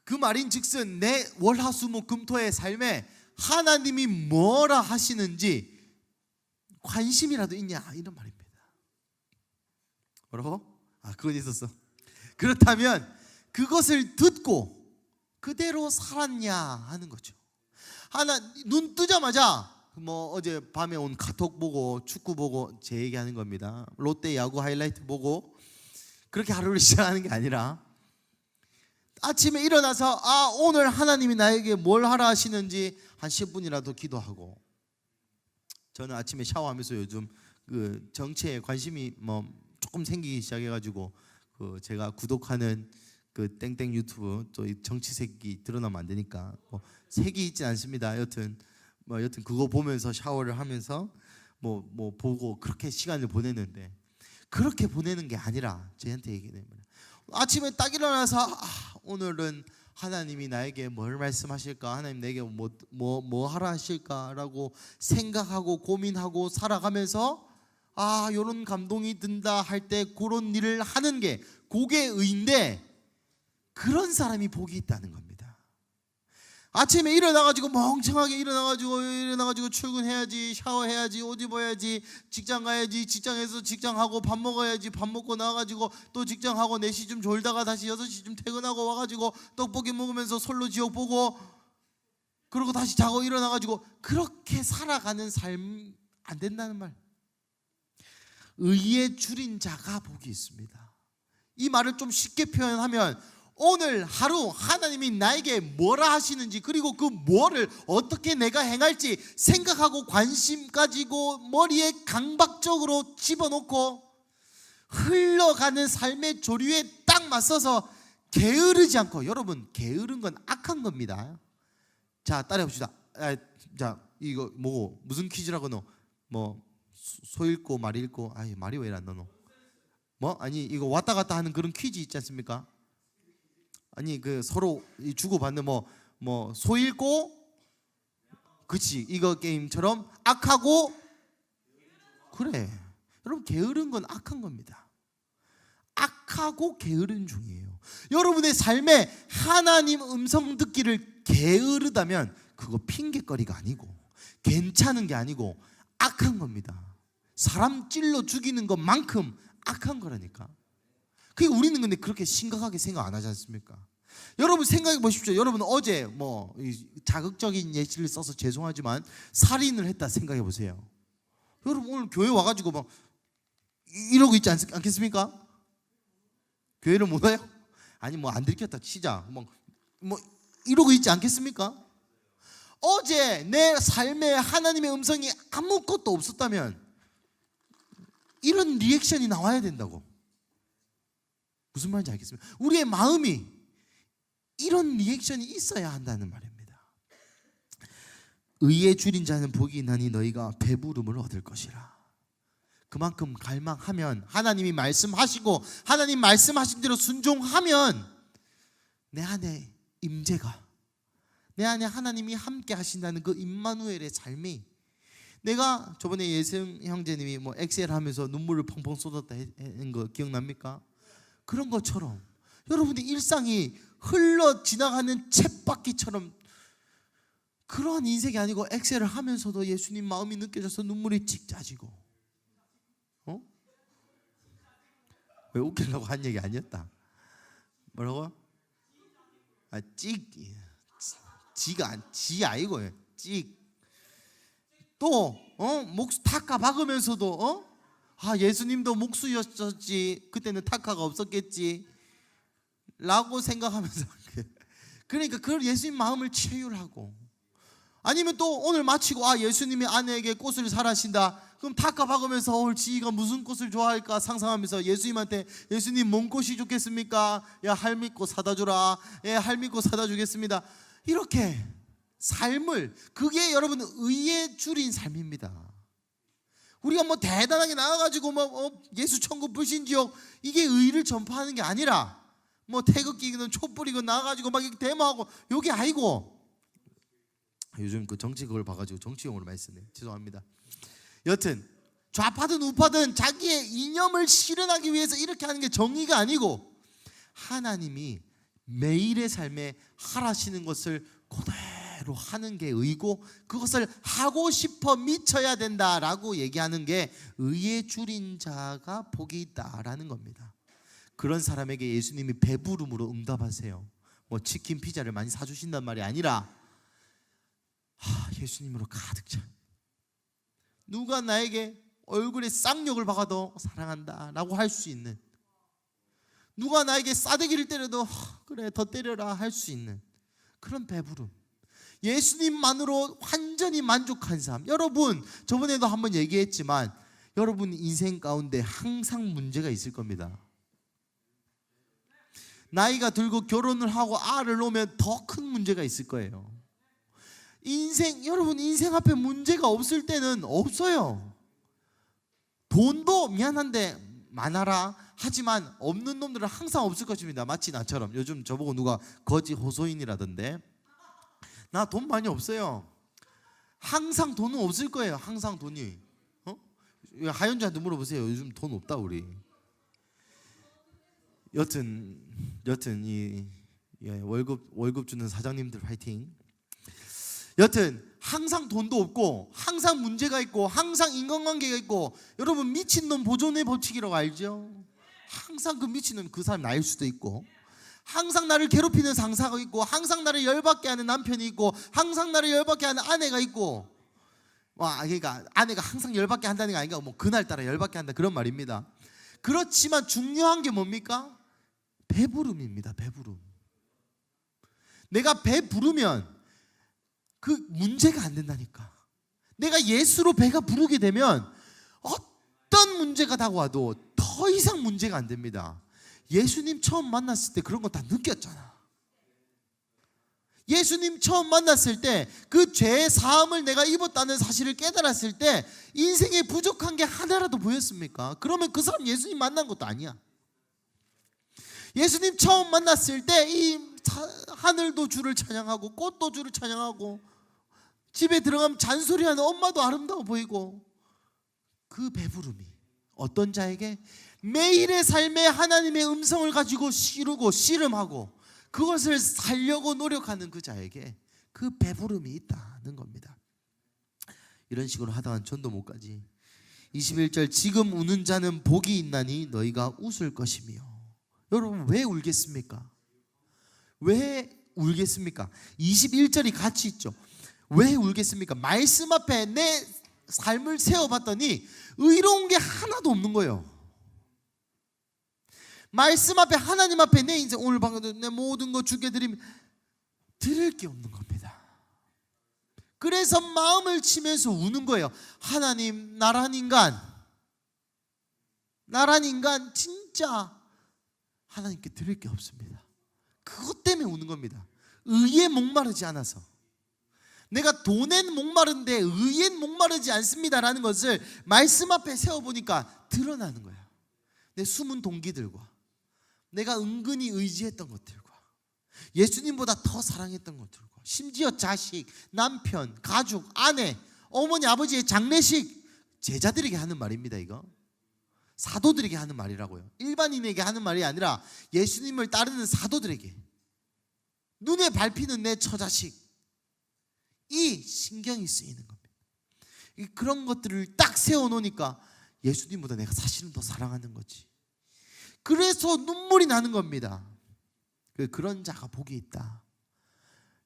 A: 그 말인즉슨 내 월, 화, 수, 목, 금, 토의 삶에 하나님이 뭐라 하시는지 관심이라도 있냐 이런 말입니다. 뭐라고? 그건 있었어. 그렇다면 그것을 듣고 그대로 살았냐 하는 거죠. 하나 눈 뜨자마자 뭐 어제 밤에 온 카톡 보고 축구 보고 제 얘기하는 겁니다. 롯데 야구 하이라이트 보고 그렇게 하루를 시작하는 게 아니라 아침에 일어나서 오늘 하나님이 나에게 뭘 하라 하시는지 한 10분이라도 기도하고. 저는 아침에 샤워하면서 요즘 그 정치에 관심이 뭐 조금 생기기 시작해가지고 그 제가 구독하는 그 땡땡 유튜브 또 이 정치색이 드러나면 안 되니까 뭐 색이 있진 않습니다. 여튼 그거 보면서 샤워를 하면서 뭐 보고 그렇게 시간을 보내는데, 그렇게 보내는 게 아니라 저한테 얘기해요. 아침에 딱 일어나서 오늘은 하나님이 나에게 뭘 말씀하실까, 하나님 내게 뭐 하라 하실까라고 생각하고 고민하고 살아가면서 이런 감동이 든다 할 때 그런 일을 하는 게 그게 의인데, 그런 사람이 복이 있다는 겁니다. 아침에 일어나가지고 멍청하게 일어나가지고 출근해야지, 샤워해야지, 옷 입어야지, 직장 가야지, 직장에서 직장하고 밥 먹어야지, 밥 먹고 나와가지고 또 직장하고 4시쯤 졸다가 다시 6시쯤 퇴근하고 와가지고 떡볶이 먹으면서 솔로 지옥 보고 그러고 다시 자고 일어나가지고 그렇게 살아가는 삶 안 된다는 말. 의에 줄인 자가 복이 있습니다. 이 말을 좀 쉽게 표현하면 오늘 하루 하나님이 나에게 뭐라 하시는지, 그리고 그 뭐를 어떻게 내가 행할지 생각하고 관심 가지고 머리에 강박적으로 집어넣고 흘러가는 삶의 조류에 딱 맞서서 게으르지 않고. 여러분, 게으른 건 악한 겁니다. 자, 따라해 봅시다. 자, 이거 뭐 무슨 퀴즈라고 너? 뭐 소 읽고 말 읽고. 말이 왜 안 나노? 뭐 아니 이거 왔다 갔다 하는 그런 퀴즈 있지 않습니까? 아니 그 서로 주고받는 뭐 소 읽고, 그치, 이거 게임처럼 악하고. 그래, 여러분, 게으른 건 악한 겁니다. 악하고 게으른 중이에요. 여러분의 삶에 하나님 음성 듣기를 게으르다면 그거 핑계거리가 아니고 괜찮은 게 아니고 악한 겁니다. 사람 찔러 죽이는 것만큼 악한 거라니까. 그게 우리는 근데 그렇게 심각하게 생각 안 하지 않습니까? 여러분 생각해 보십시오. 여러분 어제 뭐 자극적인 예시를 써서 죄송하지만 살인을 했다 생각해 보세요. 여러분 오늘 교회 와가지고 막 이러고 있지 않겠습니까? 교회를 못 와요? 아니 뭐 안 들켰다 치자 뭐 이러고 있지 않겠습니까? 어제 내 삶에 하나님의 음성이 아무것도 없었다면 이런 리액션이 나와야 된다고. 무슨 말인지 알겠습니까? 우리의 마음이 이런 리액션이 있어야 한다는 말입니다. 의에 줄인 자는 복이 있나니 너희가 배부름을 얻을 것이라. 그만큼 갈망하면, 하나님이 말씀하시고 하나님 말씀하신 대로 순종하면 내 안에 임재가, 내 안에 하나님이 함께 하신다는 그 임마누엘의 삶이. 내가 저번에 예승 형제님이 뭐 엑셀 하면서 눈물을 펑펑 쏟았다 했는 거 기억납니까? 그런 것처럼 여러분의 일상이 흘러 지나가는 쳇바퀴처럼 그러한 인생이 아니고 엑셀을 하면서도 예수님 마음이 느껴져서 눈물이 찍 짜지고. 왜 웃기려고 한 얘기 아니었다. 뭐라고? 지 아니고 찍. 또 타카 박으면서도 예수님도 목수였었지, 그때는 타카가 없었겠지 라고 생각하면서 그러니까 그 예수님 마음을 체휼하고. 아니면 또 오늘 마치고 예수님이 아내에게 꽃을 사라신다. 그럼 타카 박으면서 오늘 지희가 무슨 꽃을 좋아할까 상상하면서 예수님한테, 예수님 뭔 꽃이 좋겠습니까? 야, 할미꽃 사다 주라. 예, 할미꽃 사다 주겠습니다. 이렇게 삶을, 그게 여러분 의에 줄인 삶입니다. 우리가 뭐 대단하게 나와가지고 예수 천국 불신지옥 이게 의를 전파하는 게 아니라 뭐 태극기든 촛불이건 나와가지고 막 이렇게 데모하고 요게 아니고. 요즘 그 정치 그걸 봐가지고 정치용어로 많이 쓰네. 죄송합니다. 여튼 좌파든 우파든 자기의 이념을 실현하기 위해서 이렇게 하는 게 정의가 아니고, 하나님이 매일의 삶에 하라시는 것을 그대로 하는 게 의고, 그것을 하고 싶어 미쳐야 된다라고 얘기하는 게 의에 줄인 자가 복이 있다라는 겁니다. 그런 사람에게 예수님이 배부름으로 응답하세요. 뭐 치킨 피자를 많이 사주신단 말이 아니라 예수님으로 가득 차. 누가 나에게 얼굴에 쌍욕을 박아도 사랑한다 라고 할 수 있는, 누가 나에게 싸대기를 때려도 그래 더 때려라 할 수 있는 그런 배부름, 예수님만으로 완전히 만족한 삶. 여러분, 저번에도 한번 얘기했지만 여러분 인생 가운데 항상 문제가 있을 겁니다. 나이가 들고 결혼을 하고 아를 놓으면 더 큰 문제가 있을 거예요. 여러분 인생 앞에 문제가 없을 때는 없어요. 돈도 미안한데 많아라 하지만 없는 놈들은 항상 없을 것입니다. 마치 나처럼. 요즘 저보고 누가 거지 호소인이라던데, 나 돈 많이 없어요. 항상 돈은 없을 거예요. 항상 돈이. 하연주한테 물어보세요. 요즘 돈 없다 우리. 여튼 이 월급 주는 사장님들 화이팅. 여튼 항상 돈도 없고 항상 문제가 있고 항상 인간관계가 있고, 여러분 미친놈 보존의 법칙이라고 알죠? 항상 그 미친놈 그 사람 나일 수도 있고, 항상 나를 괴롭히는 상사가 있고, 항상 나를 열받게 하는 남편이 있고, 항상 나를 열받게 하는 아내가 있고. 그러니까 아내가 항상 열받게 한다는 게 아니라 뭐 그날따라 열받게 한다 그런 말입니다. 그렇지만 중요한 게 뭡니까? 배부름입니다. 배부름. 내가 배부르면 그 문제가 안 된다니까. 내가 예수로 배가 부르게 되면 어떤 문제가 다가와도 더 이상 문제가 안 됩니다. 예수님 처음 만났을 때 그런 거 다 느꼈잖아. 예수님 처음 만났을 때 그 죄의 사함을 내가 입었다는 사실을 깨달았을 때 인생에 부족한 게 하나라도 보였습니까? 그러면 그 사람 예수님 만난 것도 아니야. 예수님 처음 만났을 때 이 하늘도 주를 찬양하고 꽃도 주를 찬양하고 집에 들어가면 잔소리하는 엄마도 아름다워 보이고, 그 배부름이 어떤 자에게 매일의 삶에 하나님의 음성을 가지고 씨르고 씨름하고 그것을 살려고 노력하는 그 자에게 그 배부름이 있다는 겁니다. 이런 식으로 하다간 전도 못 가지. 21절, 지금 우는 자는 복이 있나니 너희가 웃을 것이며. 여러분 왜 울겠습니까? 왜 울겠습니까? 21절이 같이 있죠. 왜 울겠습니까? 말씀 앞에 내 삶을 세워봤더니 의로운 게 하나도 없는 거예요. 말씀 앞에, 하나님 앞에 내 인생, 오늘 방금도 내 모든 거 주께 드리면 드릴 게 없는 겁니다. 그래서 마음을 치면서 우는 거예요. 하나님, 나란 인간 진짜 하나님께 드릴 게 없습니다. 그것 때문에 우는 겁니다. 의에 목마르지 않아서. 내가 돈엔 목마른데 의엔 목마르지 않습니다라는 것을 말씀 앞에 세워보니까 드러나는 거예요. 내 숨은 동기들과 내가 은근히 의지했던 것들과 예수님보다 더 사랑했던 것들과 심지어 자식, 남편, 가족, 아내, 어머니, 아버지의 장례식, 제자들에게 하는 말입니다. 이거 사도들에게 하는 말이라고요. 일반인에게 하는 말이 아니라 예수님을 따르는 사도들에게, 눈에 밟히는 내 처자식, 이 신경이 쓰이는 겁니다. 그런 것들을 딱 세워놓으니까 예수님보다 내가 사실은 더 사랑하는 거지. 그래서 눈물이 나는 겁니다. 그런 자가 복이 있다.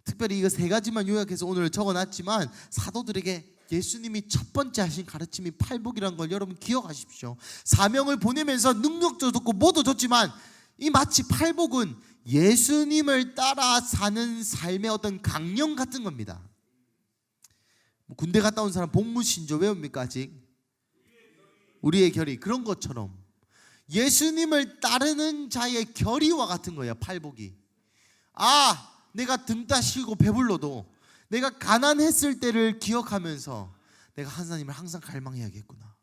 A: 특별히 이거 세 가지만 요약해서 오늘 적어놨지만, 사도들에게 예수님이 첫 번째 하신 가르침이 팔복이라는 걸 여러분 기억하십시오. 사명을 보내면서 능력도 줬고 뭐도 줬지만, 이 마치 팔복은 예수님을 따라 사는 삶의 어떤 강령 같은 겁니다. 군대 갔다 온 사람 복무신조 외웁니까 아직? 우리의 결의, 그런 것처럼 예수님을 따르는 자의 결의와 같은 거예요. 팔복이. 내가 등 따시고 배불러도 내가 가난했을 때를 기억하면서 내가 하나님을 항상 갈망해야겠구나.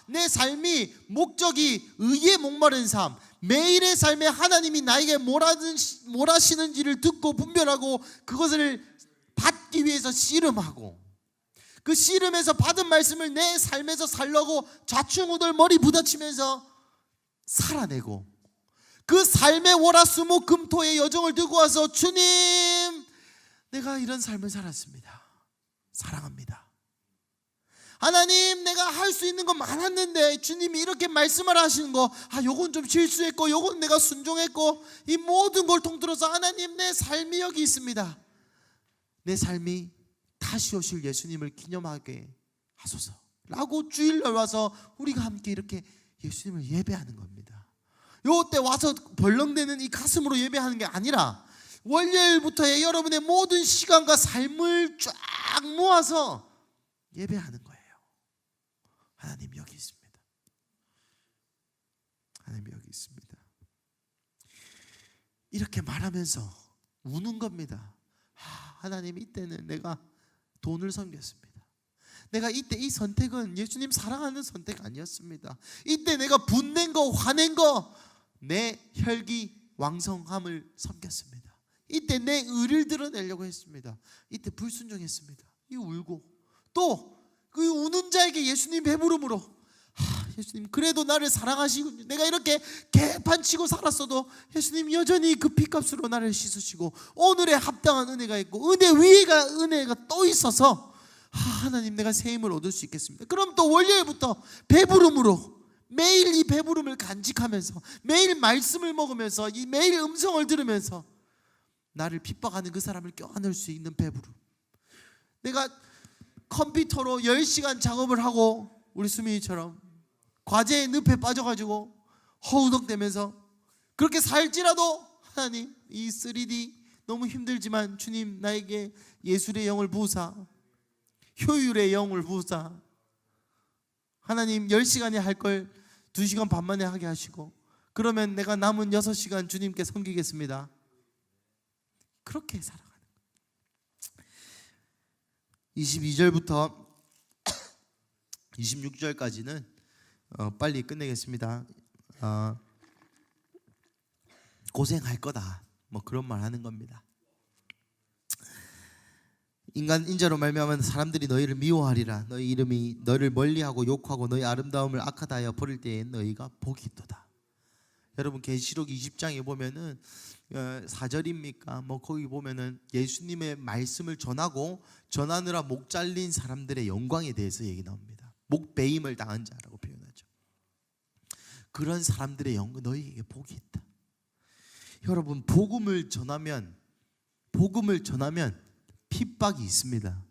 A: 내 삶이 목적이 의에 목마른 삶, 매일의 삶에 하나님이 나에게 뭘 하시는지를 듣고 분별하고 그것을 받기 위해서 씨름하고, 그 씨름에서 받은 말씀을 내 삶에서 살려고 좌충우돌 머리 부딪히면서 살아내고, 그 삶의 월화수목금토의 여정을 들고 와서 주님, 내가 이런 삶을 살았습니다. 사랑합니다. 하나님, 내가 할 수 있는 건 많았는데 주님이 이렇게 말씀을 하시는 거, 요건 좀 실수했고 요건 내가 순종했고, 이 모든 걸 통틀어서 하나님, 내 삶이 여기 있습니다. 내 삶이 다시 오실 예수님을 기념하게 하소서라고 주일날 와서 우리가 함께 이렇게 예수님을 예배하는 겁니다. 요때 와서 벌렁대는 이 가슴으로 예배하는 게 아니라 월요일부터의 여러분의 모든 시간과 삶을 쫙 모아서 예배하는 거예요. 하나님 여기 있습니다. 하나님 여기 있습니다. 이렇게 말하면서 우는 겁니다. 하나님, 이때는 내가 돈을 섬겼습니다. 내가 이때 이 선택은 예수님 사랑하는 선택 아니었습니다. 이때 내가 분낸 거, 화낸 거, 내 혈기 왕성함을 섬겼습니다. 이때 내 의를 드러내려고 했습니다. 이때 불순종했습니다. 이 울고 또 그 우는 자에게 예수님 배부름으로 예수님 그래도 나를 사랑하시고 내가 이렇게 개판치고 살았어도 예수님 여전히 그 피값으로 나를 씻으시고 오늘에 합당한 은혜가 있고 은혜 위에가 은혜가 또 있어서 하나님 내가 새 힘을 얻을 수 있겠습니다. 그럼 또 월요일부터 배부름으로 매일 이 배부름을 간직하면서 매일 말씀을 먹으면서 이 매일 음성을 들으면서 나를 핍박하는 그 사람을 껴안을 수 있는 배부름. 내가 컴퓨터로 10시간 작업을 하고 우리 수민이처럼 과제에 늪에 빠져가지고 허우덕대면서 그렇게 살지라도 하나님 이 3D 너무 힘들지만 주님 나에게 예술의 영을 부으사 효율의 영을 부으사 하나님 10시간에 할 걸 2시간 반 만에 하게 하시고 그러면 내가 남은 6시간 주님께 섬기겠습니다. 그렇게 살아가는 거예요. 22절부터 26절까지는 빨리 끝내겠습니다. 고생할 거다 뭐 그런 말 하는 겁니다. 인간 인자로 말미암아 사람들이 너희를 미워하리라. 너희 이름이 너를 멀리하고 욕하고 너희 아름다움을 악하다 하여 버릴 때에 너희가 복이 있도다. 여러분 계시록 20장에 보면은 4절입니까? 뭐 거기 보면은 예수님의 말씀을 전하느라 목 잘린 사람들의 영광에 대해서 얘기 나옵니다. 목 베임을 당한 자라고 표현하죠. 그런 사람들의 영광 너희에게 복이 있다. 여러분 복음을 전하면 핍박이 있습니다.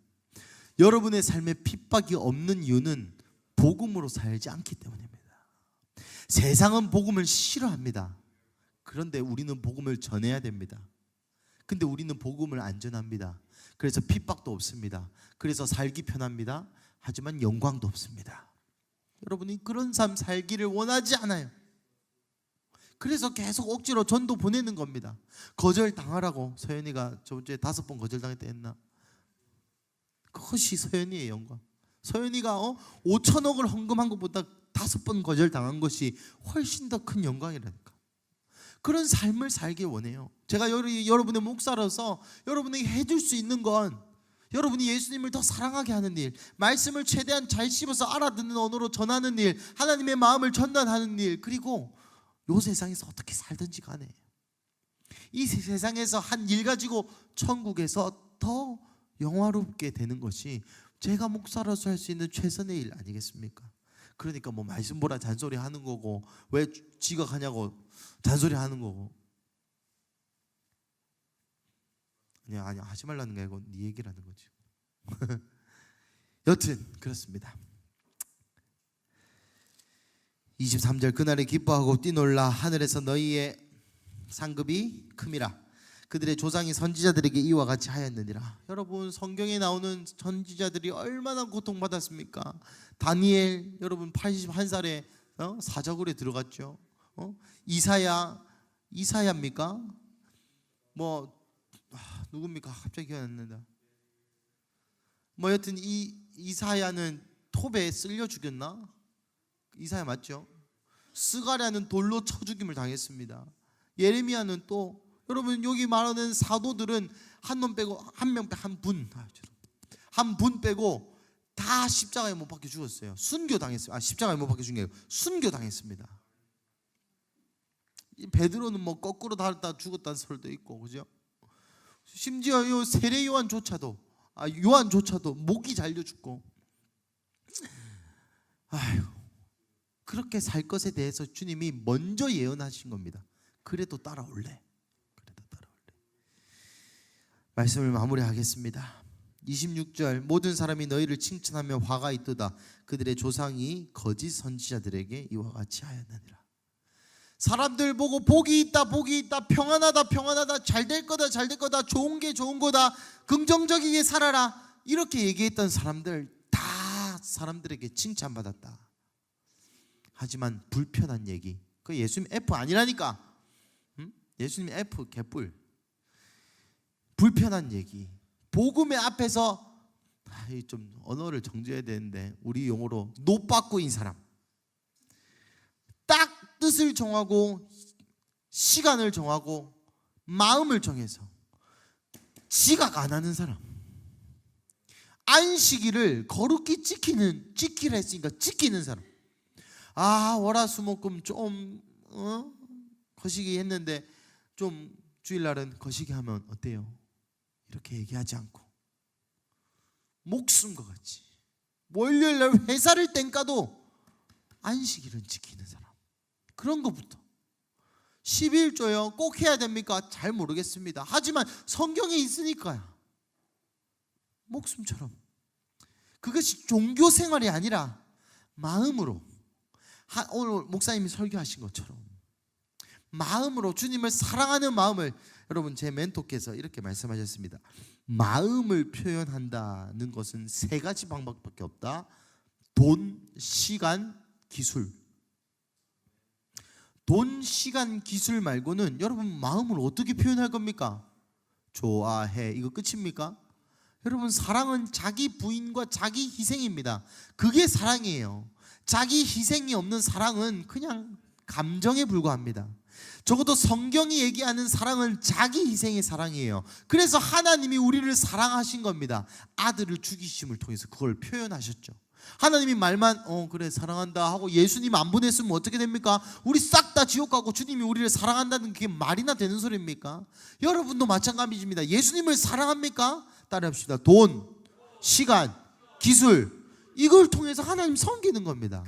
A: 여러분의 삶에 핍박이 없는 이유는 복음으로 살지 않기 때문입니다. 세상은 복음을 싫어합니다. 그런데 우리는 복음을 전해야 됩니다. 근데 우리는 복음을 안 전합니다. 그래서 핍박도 없습니다. 그래서 살기 편합니다. 하지만 영광도 없습니다. 여러분이 그런 삶 살기를 원하지 않아요. 그래서 계속 억지로 전도 보내는 겁니다. 거절당하라고. 서연이가 저번 주에 5번 거절당했다 했나? 그것이 서연이의 영광. 서연이가 5천억을 헌금한 것보다 5번 거절당한 것이 훨씬 더 큰 영광이라니까. 그런 삶을 살길 원해요. 제가 여러분의 목사로서 여러분에게 해줄 수 있는 건 여러분이 예수님을 더 사랑하게 하는 일, 말씀을 최대한 잘 씹어서 알아듣는 언어로 전하는 일, 하나님의 마음을 전달하는 일, 그리고 이 세상에서 어떻게 살든지 간에 이 세상에서 한 일 가지고 천국에서 더 영화롭게 되는 것이 제가 목사로서 할 수 있는 최선의 일 아니겠습니까? 그러니까 뭐 말씀 보라 잔소리 하는 거고 왜 지각하냐고 잔소리 하는 거고 아니 하지 말라는 게 아니고 네 얘기라는 거지. 여튼 그렇습니다. 23절 그날에 기뻐하고 뛰놀라 하늘에서 너희의 상급이 큼이라 그들의 조상이 선지자들에게 이와 같이 하였느니라. 여러분 성경에 나오는 선지자들이 얼마나 고통받았습니까? 다니엘 여러분 81살에 사자굴에 들어갔죠. 이사야입니까? 누굽니까? 갑자기 기억이 안 난다. 여튼 이사야는 톱에 쓸려 죽였나? 이사야 맞죠? 스가랴는 돌로 쳐 죽임을 당했습니다. 예레미야는 또 여러분 여기 말하는 사도들은 한 분 빼고 다 십자가에 못 박혀 죽었어요. 순교 당했어요. 십자가에 못 박혀 죽은 게 아니고 순교 당했습니다. 베드로는 거꾸로 달았다 죽었다는 설도 있고 그죠? 심지어 요 세례 요한조차도 목이 잘려 죽고 그렇게 살 것에 대해서 주님이 먼저 예언하신 겁니다. 그래도 따라올래. 말씀을 마무리하겠습니다. 26절 모든 사람이 너희를 칭찬하며 화가 있도다. 그들의 조상이 거짓 선지자들에게 이와 같이 하였느니라. 사람들 보고 복이 있다, 복이 있다, 평안하다, 평안하다, 잘 될 거다, 잘 될 거다, 좋은 게 좋은 거다, 긍정적이게 살아라, 이렇게 얘기했던 사람들 다 사람들에게 칭찬받았다. 하지만 불편한 얘기, 그 예수님 F 아니라니까. 예수님 F 개뿔. 불편한 얘기, 복음의 앞에서 좀 언어를 정제해야 되는데 우리 용어로 노빠꾸인 사람, 딱 뜻을 정하고 시간을 정하고 마음을 정해서 지각 안 하는 사람, 안식일을 거룩히 지키라 했으니까 지키는 사람. 월화수목금 좀 거시기 했는데 좀 주일날은 거시기 하면 어때요? 이렇게 얘기하지 않고 목숨과 같이 월요일날 회사를 땡까도 안식일은 지키는 사람. 그런 것부터 11조요 꼭 해야 됩니까? 잘 모르겠습니다. 하지만 성경에 있으니까요. 목숨처럼. 그것이 종교 생활이 아니라 마음으로, 오늘 목사님이 설교하신 것처럼 마음으로 주님을 사랑하는 마음을, 여러분 제 멘토께서 이렇게 말씀하셨습니다. 마음을 표현한다는 것은 세 가지 방법밖에 없다. 돈, 시간, 기술. 돈, 시간, 기술 말고는 여러분 마음을 어떻게 표현할 겁니까? 좋아해, 이거 끝입니까? 여러분 사랑은 자기 부인과 자기 희생입니다. 그게 사랑이에요. 자기 희생이 없는 사랑은 그냥 감정에 불과합니다. 적어도 성경이 얘기하는 사랑은 자기 희생의 사랑이에요. 그래서 하나님이 우리를 사랑하신 겁니다. 아들을 죽이심을 통해서 그걸 표현하셨죠. 하나님이 말만 그래 사랑한다 하고 예수님 안 보냈으면 어떻게 됩니까? 우리 싹 다 지옥 가고 주님이 우리를 사랑한다는 게 말이나 되는 소리입니까? 여러분도 마찬가지입니다. 예수님을 사랑합니까? 따라합시다. 돈, 시간, 기술, 이걸 통해서 하나님 섬기는 겁니다.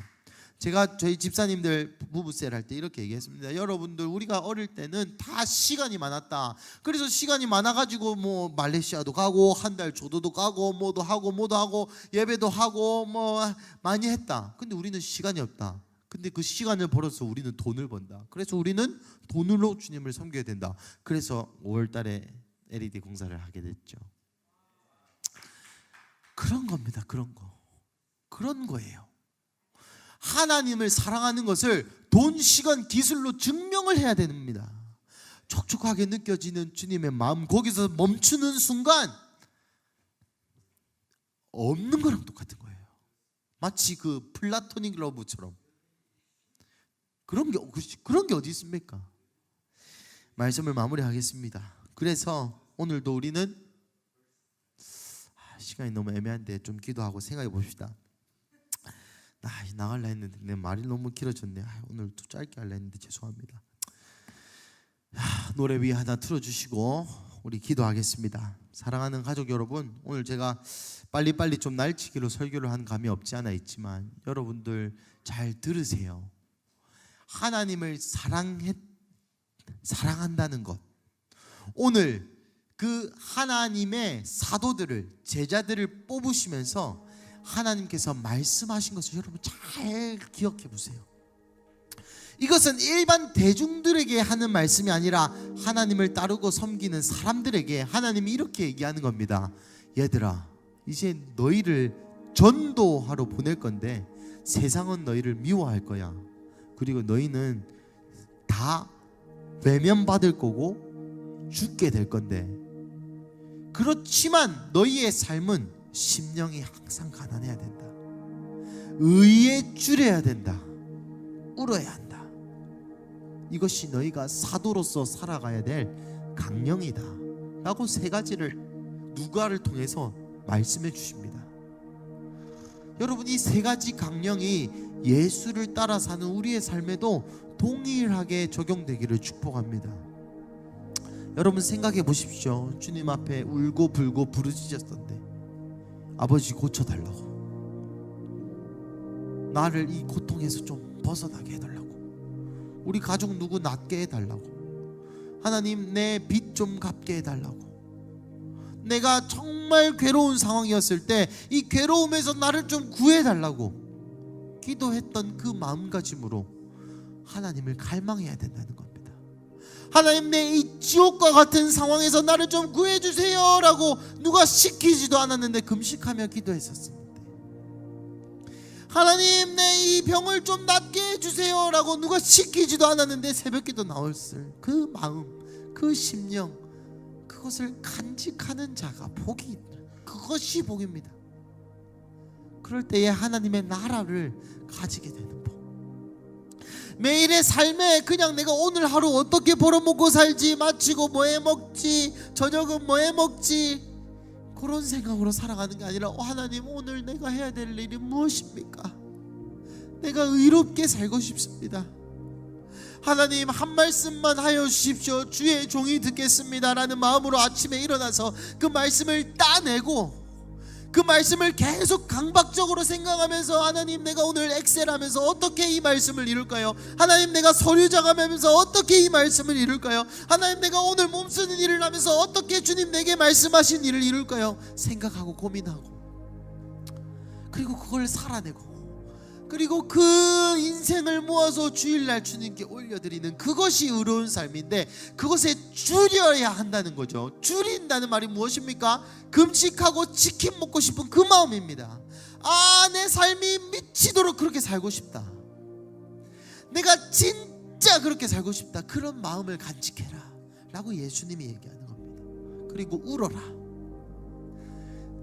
A: 제가 저희 집사님들 부부셀 할 때 이렇게 얘기했습니다. 여러분들 우리가 어릴 때는 다 시간이 많았다. 그래서 시간이 많아가지고 뭐 말레이시아도 가고 한 달 조도도 가고 뭐도 하고 예배도 하고 뭐 많이 했다. 근데 우리는 시간이 없다. 근데 그 시간을 벌어서 우리는 돈을 번다. 그래서 우리는 돈으로 주님을 섬겨야 된다. 그래서 5월 달에 LED 공사를 하게 됐죠. 그런 겁니다. 그런 거예요. 하나님을 사랑하는 것을 돈, 시간, 기술로 증명을 해야 됩니다. 촉촉하게 느껴지는 주님의 마음, 거기서 멈추는 순간 없는 거랑 똑같은 거예요. 마치 그 플라토닉 러브처럼. 그런 게 어디 있습니까? 말씀을 마무리하겠습니다. 그래서 오늘도 우리는 시간이 너무 애매한데 좀 기도하고 생각해 봅시다. 나갈라 했는데 내 말이 너무 길어졌네. 오늘 또 짧게 하려 했는데 죄송합니다. 노래 위에 하나 틀어주시고 우리 기도하겠습니다. 사랑하는 가족 여러분, 오늘 제가 빨리빨리 좀 날치기로 설교를 한 감이 없지 않아 있지만 여러분들 잘 들으세요. 하나님을 사랑한다는 것, 오늘 그 하나님의 사도들을, 제자들을 뽑으시면서 하나님께서 말씀하신 것을 여러분 잘 기억해 보세요. 이것은 일반 대중들에게 하는 말씀이 아니라 하나님을 따르고 섬기는 사람들에게 하나님이 이렇게 얘기하는 겁니다. 얘들아, 이제 너희를 전도하러 보낼 건데 세상은 너희를 미워할 거야. 그리고 너희는 다 외면받을 거고 죽게 될 건데, 그렇지만 너희의 삶은 심령이 항상 가난해야 된다. 의에 줄여야 된다. 울어야 한다. 이것이 너희가 사도로서 살아가야 될 강령이다 라고 세 가지를 누가를 통해서 말씀해 주십니다. 여러분, 이 세 가지 강령이 예수를 따라 사는 우리의 삶에도 동일하게 적용되기를 축복합니다. 여러분 생각해 보십시오. 주님 앞에 울고 불고 부르짖었던데 아버지 고쳐달라고, 나를 이 고통에서 좀 벗어나게 해달라고, 우리 가족 누구 낫게 해달라고, 하나님 내 빚 좀 갚게 해달라고, 내가 정말 괴로운 상황이었을 때 이 괴로움에서 나를 좀 구해달라고 기도했던 그 마음가짐으로 하나님을 갈망해야 된다는 겁니다. 하나님, 내 이 지옥과 같은 상황에서 나를 좀 구해주세요 라고 누가 시키지도 않았는데 금식하며 기도했었습니다. 하나님, 내 이 병을 좀 낫게 해주세요 라고 누가 시키지도 않았는데 새벽기도 나왔을 그 마음, 그 심령, 그것을 간직하는 자가 복이, 그것이 복입니다. 그럴 때에 하나님의 나라를 가지게 되는 복. 매일의 삶에 그냥 내가 오늘 하루 어떻게 벌어먹고 살지, 마치고 뭐 해먹지, 저녁은 뭐 해먹지, 그런 생각으로 살아가는 게 아니라 하나님, 오늘 내가 해야 될 일이 무엇입니까? 내가 의롭게 살고 싶습니다. 하나님, 한 말씀만 하여 주십시오. 주의 종이 듣겠습니다 라는 마음으로 아침에 일어나서 그 말씀을 따내고 그 말씀을 계속 강박적으로 생각하면서, 하나님, 내가 오늘 엑셀하면서 어떻게 이 말씀을 이룰까요? 하나님, 내가 서류 작업하면서 어떻게 이 말씀을 이룰까요? 하나님, 내가 오늘 몸쓰는 일을 하면서 어떻게 주님 내게 말씀하신 일을 이룰까요? 생각하고 고민하고, 그리고 그걸 살아내고, 그리고 그 인생을 모아서 주일날 주님께 올려드리는 그것이 의로운 삶인데, 그것에 줄여야 한다는 거죠. 줄인다는 말이 무엇입니까? 금식하고 치킨 먹고 싶은 그 마음입니다. 아, 내 삶이 미치도록 그렇게 살고 싶다, 내가 진짜 그렇게 살고 싶다, 그런 마음을 간직해라 라고 예수님이 얘기하는 겁니다. 그리고 울어라.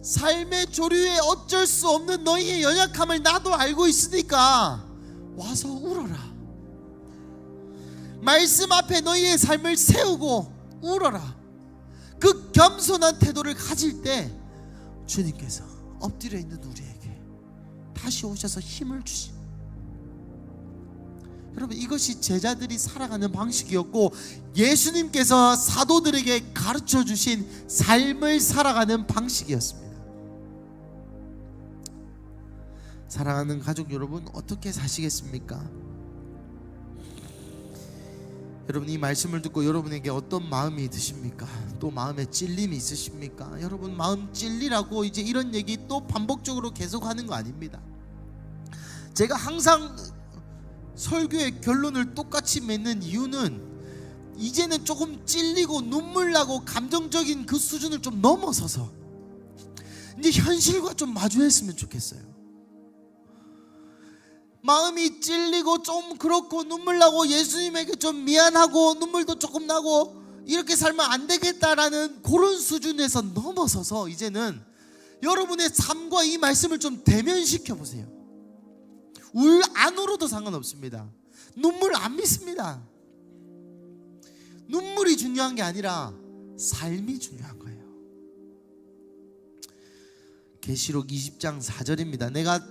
A: 삶의 조류에 어쩔 수 없는 너희의 연약함을 나도 알고 있으니까 와서 울어라. 말씀 앞에 너희의 삶을 세우고 울어라. 그 겸손한 태도를 가질 때 주님께서 엎드려 있는 우리에게 다시 오셔서 힘을 주십니다. 여러분, 이것이 제자들이 살아가는 방식이었고 예수님께서 사도들에게 가르쳐 주신 삶을 살아가는 방식이었습니다. 사랑하는 가족 여러분, 어떻게 사시겠습니까? 여러분, 이 말씀을 듣고 여러분에게 어떤 마음이 드십니까? 또 마음에 찔림이 있으십니까? 여러분, 마음 찔리라고 이제 이런 얘기 또 반복적으로 계속하는 거 아닙니다. 제가 항상 설교의 결론을 똑같이 맺는 이유는 이제는 조금 찔리고 눈물 나고 감정적인 그 수준을 좀 넘어서서 이제 현실과 좀 마주했으면 좋겠어요. 마음이 찔리고 좀 그렇고 눈물 나고 예수님에게 좀 미안하고 눈물도 조금 나고 이렇게 살면 안 되겠다라는 그런 수준에서 넘어서서 이제는 여러분의 삶과 이 말씀을 좀 대면시켜 보세요. 안 울어도 상관없습니다. 눈물 안 믿습니다. 눈물이 중요한 게 아니라 삶이 중요한 거예요. 계시록 20장 4절입니다. 내가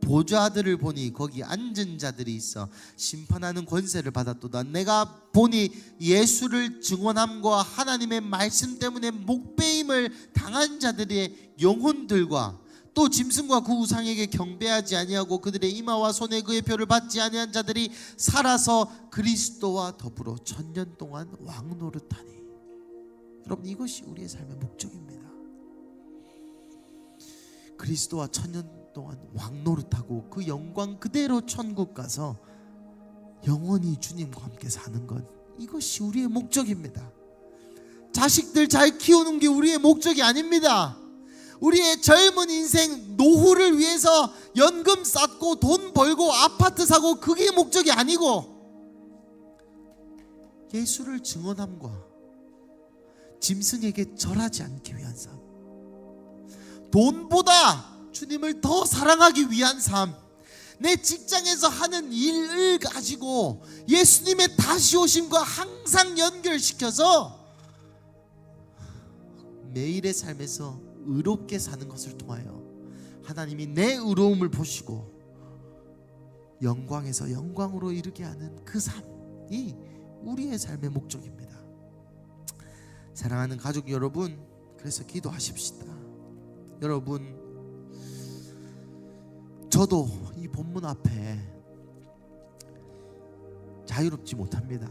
A: 보좌들을 보니 거기 앉은 자들이 있어 심판하는 권세를 받았도다. 내가 보니 예수를 증언함과 하나님의 말씀 때문에 목배임을 당한 자들의 영혼들과 또 짐승과 그 우상에게 경배하지 아니하고 그들의 이마와 손에 그의 표를 받지 아니한 자들이 살아서 그리스도와 더불어 천년 동안 왕노릇하니. 여러분, 이것이 우리의 삶의 목적입니다. 그리스도와 천년 동안 왕노릇하고 그 영광 그대로 천국 가서 영원히 주님과 함께 사는 것, 이것이 우리의 목적입니다. 자식들 잘 키우는 게 우리의 목적이 아닙니다. 우리의 젊은 인생 노후를 위해서 연금 쌓고 돈 벌고 아파트 사고, 그게 목적이 아니고 예수를 증언함과 짐승에게 절하지 않기 위한 삶, 돈보다 주님을 더 사랑하기 위한 삶, 내 직장에서 하는 일을 가지고 예수님의 다시 오심과 항상 연결시켜서 매일의 삶에서 의롭게 사는 것을 통하여 하나님이 내 의로움을 보시고 영광에서 영광으로 이르게 하는 그 삶이 우리의 삶의 목적입니다. 사랑하는 가족 여러분, 그래서 기도하십시다. 여러분, 저도 이 본문 앞에 자유롭지 못합니다.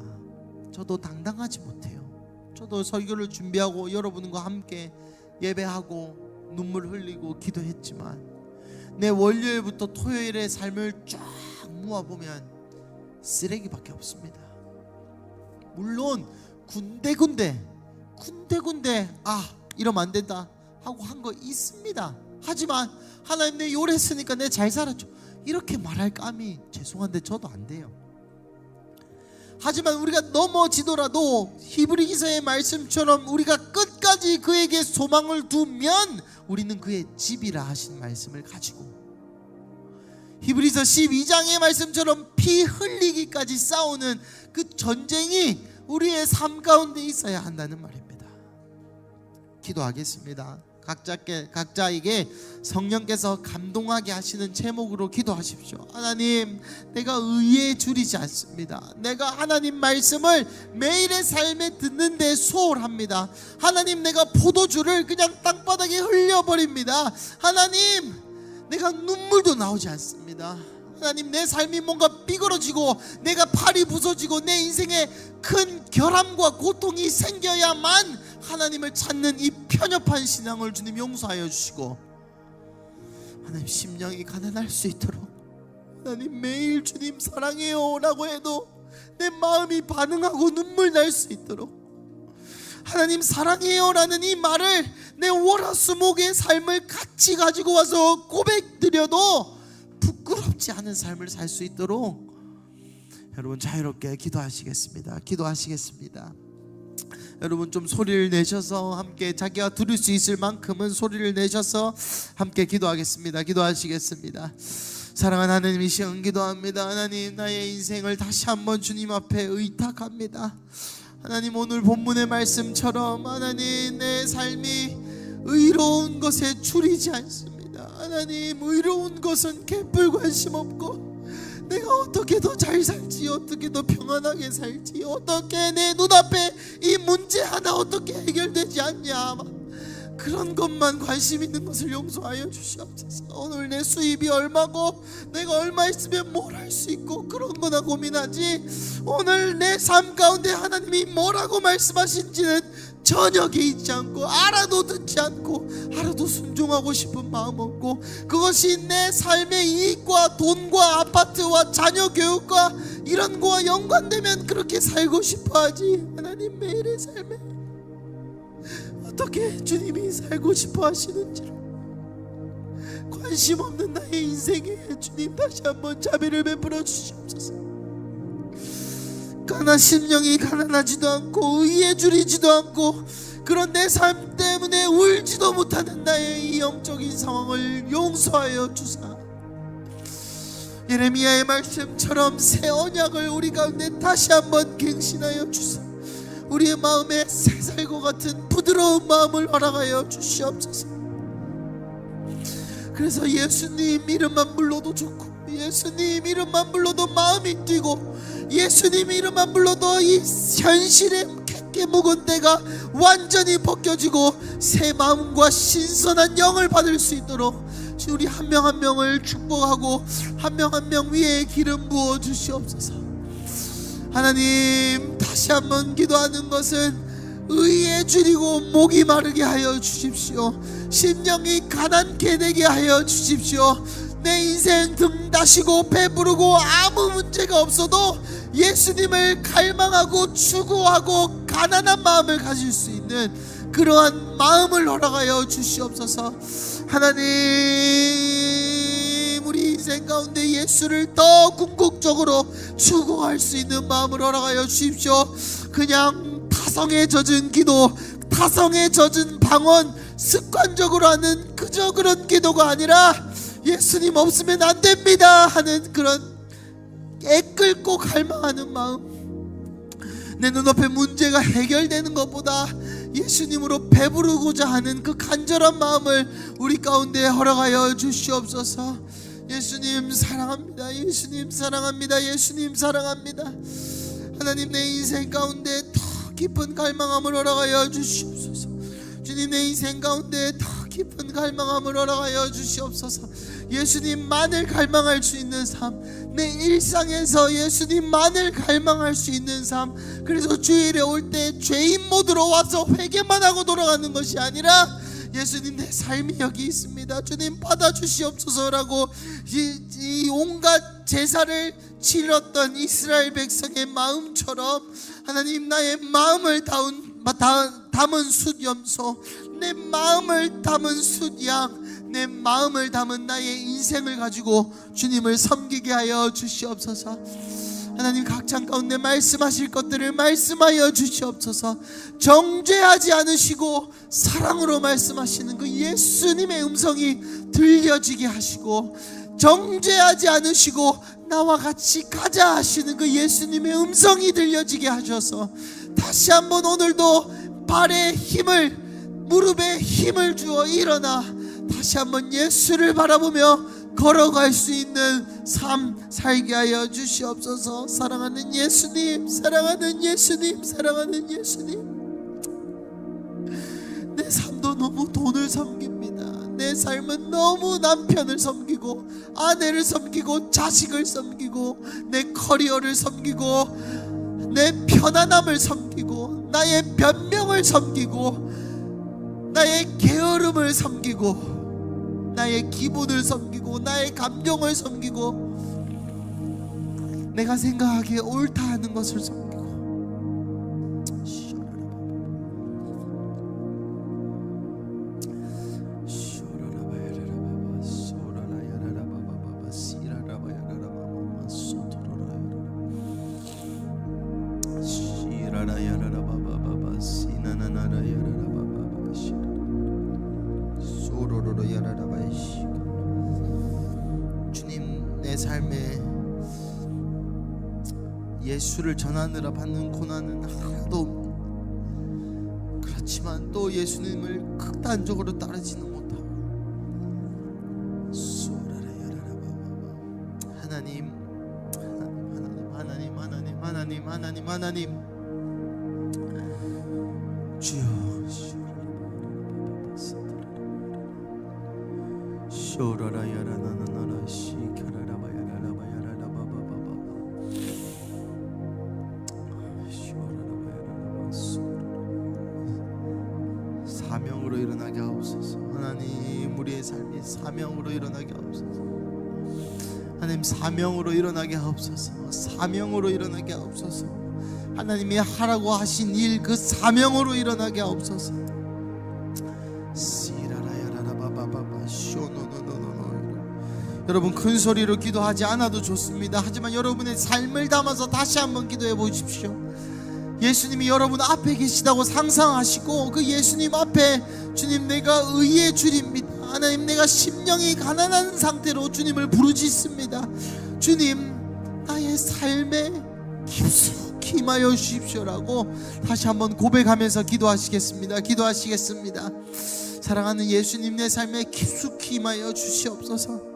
A: 저도 당당하지 못해요. 저도 설교를 준비하고 여러분과 함께 예배하고 눈물 흘리고 기도했지만 내 월요일부터 토요일의 삶을 쫙 모아보면 쓰레기밖에 없습니다. 물론 군데군데 이러면 안 된다 하고 한 거 있습니다. 하지만 하나님 내 요랬으니까 내 잘 살았죠 이렇게 말할 감이 죄송한데 저도 안 돼요. 하지만 우리가 넘어지더라도 히브리서의 말씀처럼 우리가 끝까지 그에게 소망을 두면 우리는 그의 집이라 하신 말씀을 가지고 히브리서 12장의 말씀처럼 피 흘리기까지 싸우는 그 전쟁이 우리의 삶 가운데 있어야 한다는 말입니다. 기도하겠습니다. 각자에게 성령께서 감동하게 하시는 제목으로 기도하십시오. 하나님, 내가 의에 줄이지 않습니다. 내가 하나님 말씀을 매일의 삶에 듣는데 소홀합니다. 하나님, 내가 포도주를 그냥 땅바닥에 흘려버립니다. 하나님, 내가 눈물도 나오지 않습니다. 하나님, 내 삶이 뭔가 삐그러지고 내가 팔이 부서지고 내 인생에 큰 결함과 고통이 생겨야만 하나님을 찾는 이 편협한 신앙을 주님 용서하여 주시고 하나님 심령이 가난할 수 있도록 하나님 매일 주님 사랑해요 라고 해도 내 마음이 반응하고 눈물 날 수 있도록 하나님 사랑해요 라는 이 말을 내 월화수목의 삶을 같이 가지고 와서 고백드려도 부끄럽지 않은 삶을 살 수 있도록 여러분 자유롭게 기도하시겠습니다. 여러분 좀 소리를 내셔서 함께 자기가 들을 수 있을 만큼은 소리를 내셔서 함께 기도하겠습니다. 기도하시겠습니다. 사랑하는 하나님, 이 시간 기도합니다. 하나님, 나의 인생을 다시 한번 주님 앞에 의탁합니다. 하나님, 오늘 본문의 말씀처럼 하나님 내 삶이 의로운 것에 줄이지 않습니다. 하나님, 의로운 것은 개뿔 관심 없고 내가 어떻게 더 잘 살지, 어떻게 더 평안하게 살지, 어떻게 내 눈앞에 이 문제 하나 어떻게 해결되지 않냐, 그런 것만 관심 있는 것을 용서하여 주시옵소서. 오늘 내 수입이 얼마고 내가 얼마 있으면 뭘 할 수 있고 그런 거나 고민하지, 오늘 내 삶 가운데 하나님이 뭐라고 말씀하신지는 전혀 개의치 않고 알아도 듣지 않고 알아도 순종하고 싶은 마음 없고 그것이 내 삶의 이익과 돈과 아파트와 자녀 교육과 이런 거와 연관되면 그렇게 살고 싶어하지, 하나님 매일의 삶에 어떻게 주님이 살고 싶어 하시는지를 관심 없는 나의 인생에 주님 다시 한번 자비를 베풀어 주시옵소서. 심령이 가난하지도 않고 의에 줄이지도 않고 그런 내 삶 때문에 울지도 못하는 나의 이 영적인 상황을 용서하여 주사, 예레미야의 말씀처럼 새 언약을 우리 가운데 다시 한번 갱신하여 주사, 우리의 마음에 새살과 같은 부드러운 마음을 허락하여 주시옵소서. 그래서 예수님 이름만 불러도 좋고 예수님 이름만 불러도 마음이 뛰고 예수님 이름만 불러도 이 현실의 객게 묵은 때가 완전히 벗겨지고 새 마음과 신선한 영을 받을 수 있도록 우리 한 명 한 명을 축복하고 한 명 한 명 위에 기름 부어 주시옵소서. 하나님, 다시 한번 기도하는 것은 의에 줄이고 목이 마르게 하여 주십시오. 심령이 가난케 되게 하여 주십시오. 내 인생 등 다시고 배부르고 아무 문제가 없어도 예수님을 갈망하고 추구하고 가난한 마음을 가질 수 있는 그러한 마음을 허락하여 주시옵소서. 하나님, 우리 인생 가운데 예수를 더 궁극적으로 추구할 수 있는 마음을 허락하여 주십시오. 그냥 타성에 젖은 기도, 타성에 젖은 방언, 습관적으로 하는 그저 그런 기도가 아니라 예수님 없으면 안 됩니다 하는 그런 애끓고 갈망하는 마음, 내 눈앞에 문제가 해결되는 것보다 예수님으로 배부르고자 하는 그 간절한 마음을 우리 가운데 허락하여 주시옵소서. 예수님 사랑합니다. 예수님 사랑합니다. 예수님 사랑합니다. 하나님, 내 인생 가운데 더 깊은 갈망함을 허락하여 주시옵소서. 주님, 내 인생 가운데 더 깊은 갈망함을 허락하여 주시옵소서. 예수님만을 갈망할 수 있는 삶, 내 일상에서 예수님만을 갈망할 수 있는 삶. 그래서 주일에 올 때 죄인 모드로 와서 회개만 하고 돌아가는 것이 아니라 예수님 내 삶이 여기 있습니다, 주님 받아주시옵소서라고 이 온갖 제사를 치렀던 이스라엘 백성의 마음처럼 하나님, 나의 마음을 담은 숫염소, 내 마음을 담은 숫양, 내 마음을 담은 나의 인생을 가지고 주님을 섬기게 하여 주시옵소서. 하나님, 각장 가운데 말씀하실 것들을 말씀하여 주시옵소서. 정죄하지 않으시고 사랑으로 말씀하시는 그 예수님의 음성이 들려지게 하시고, 정죄하지 않으시고 나와 같이 가자 하시는 그 예수님의 음성이 들려지게 하셔서 다시 한번 오늘도 발에 힘을, 무릎에 힘을 주어 일어나 다시 한번 예수를 바라보며 걸어갈 수 있는 삶 살게 하여 주시옵소서. 사랑하는 예수님, 사랑하는 예수님, 사랑하는 예수님, 내 삶도 너무 돈을 섬깁니다. 내 삶은 너무 남편을 섬기고 아내를 섬기고 자식을 섬기고 내 커리어를 섬기고 내 편안함을 섬기고 나의 변명을 섬기고 나의 게으름을 섬기고 나의 기분을 섬기고 나의 감정을 섬기고 내가 생각하기에 옳다 하는 것을 섬기고 주님, 내 삶에 예수를 전하느라 받는 고난은 하나도 없고, 그렇지만 또 예수님을 극단적으로 따르지는 못하고 하나님, 하나님, 하나님, 하나님, 하나님, 하나님, 주여, 쇼라라야라나나나 시카라라바야라라바야라라바바바바 사명으로 일어나게 하옵소서. 하나님, 우리의 삶이 사명으로 일어나게 하옵소서. 하나님, 사명으로 일어나게 하옵소서. 사명으로 일어나게 하옵소서. 하나님이 하라고 하신 일, 그 사명으로 일어나게 하옵소서. 여러분, 큰 소리로 기도하지 않아도 좋습니다. 하지만 여러분의 삶을 담아서 다시 한번 기도해 보십시오. 예수님이 여러분 앞에 계시다고 상상하시고 그 예수님 앞에, 주님 내가 의의 줄입니다, 하나님 내가 심령이 가난한 상태로 주님을 부르짖습니다. 주님, 나의 삶에 깊숙이 임하여 주십시오라고 다시 한번 고백하면서 기도하시겠습니다. 기도하시겠습니다. 사랑하는 예수님, 내 삶에 깊숙이 임하여 주시옵소서.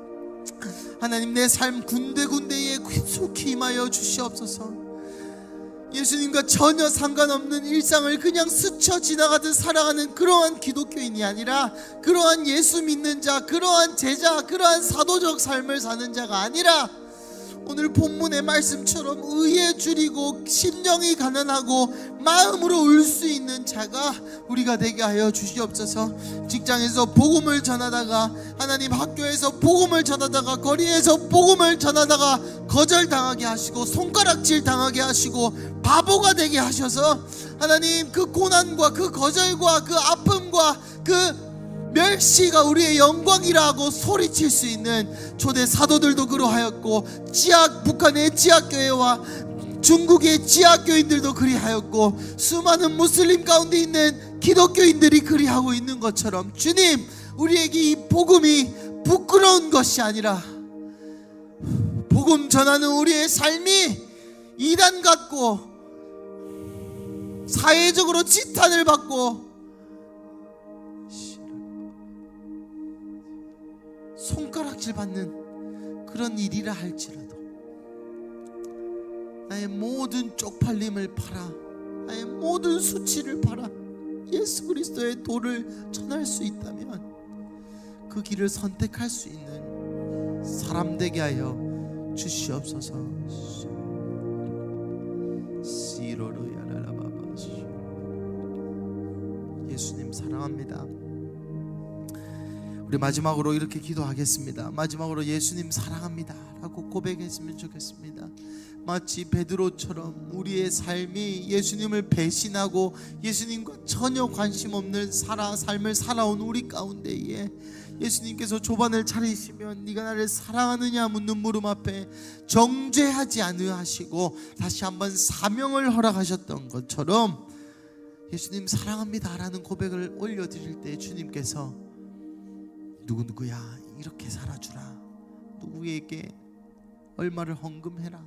A: 하나님, 내 삶 군데군데에 깊숙이 임하여 주시옵소서. 예수님과 전혀 상관없는 일상을 그냥 스쳐 지나가듯 살아가는 그러한 기독교인이 아니라, 그러한 예수 믿는 자, 그러한 제자, 그러한 사도적 삶을 사는 자가 아니라, 오늘 본문의 말씀처럼 의에 줄이고 심령이 가난하고 마음으로 울 수 있는 자가 우리가 되게 하여 주시옵소서. 직장에서 복음을 전하다가, 하나님 학교에서 복음을 전하다가, 거리에서 복음을 전하다가 거절당하게 하시고 손가락질 당하게 하시고 바보가 되게 하셔서, 하나님 그 고난과 그 거절과 그 아픔과 그 멸시가 우리의 영광이라고 소리칠 수 있는 초대 사도들도 그러하였고, 북한의 지하교회와 중국의 지하교인들도 그리하였고, 수많은 무슬림 가운데 있는 기독교인들이 그리하고 있는 것처럼, 주님, 우리에게 이 복음이 부끄러운 것이 아니라, 복음 전하는 우리의 삶이 이단 같고 사회적으로 지탄을 받고 손가락질 받는 그런 일이라 할지라도, 나의 모든 쪽팔림을 팔아, 나의 모든 수치를 팔아 예수 그리스도의 도를 전할 수 있다면 그 길을 선택할 수 있는 사람 되게 하여 주시옵소서. 예수님 사랑합니다. 우리 마지막으로 이렇게 기도하겠습니다. 마지막으로 예수님 사랑합니다 라고 고백했으면 좋겠습니다. 마치 베드로처럼 우리의 삶이 예수님을 배신하고 예수님과 전혀 관심 없는 삶을 살아온 우리 가운데에 예수님께서 조반을 차리시면 네가 나를 사랑하느냐 묻는 물음 앞에 정죄하지 아니하시고 다시 한번 사명을 허락하셨던 것처럼 예수님 사랑합니다 라는 고백을 올려드릴 때 주님께서 누구야 이렇게 살아주라, 누구에게 얼마를 헌금해라,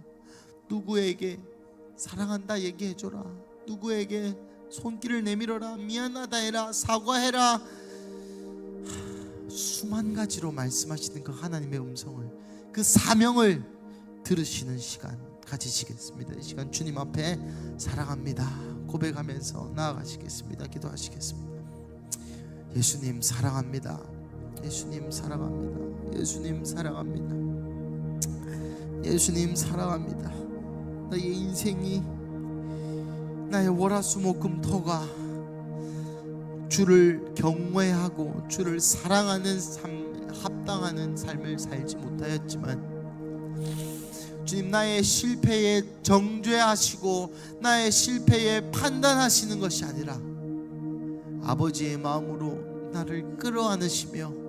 A: 누구에게 사랑한다 얘기해줘라, 누구에게 손길을 내밀어라, 미안하다 해라, 사과해라, 수만 가지로 말씀하시는 그 하나님의 음성을, 그 사명을 들으시는 시간 가지시겠습니다. 이 시간 주님 앞에 사랑합니다 고백하면서 나아가시겠습니다. 기도하시겠습니다. 예수님 사랑합니다. 예수님 사랑합니다. 예수님 사랑합니다. 예수님 사랑합니다. 나의 인생이, 나의 월화수목금토가 주를 경외하고 주를 사랑하는 삶, 합당하는 삶을 살지 못하였지만 주님 나의 실패에 정죄하시고 나의 실패에 판단하시는 것이 아니라 아버지의 마음으로 나를 끌어안으시며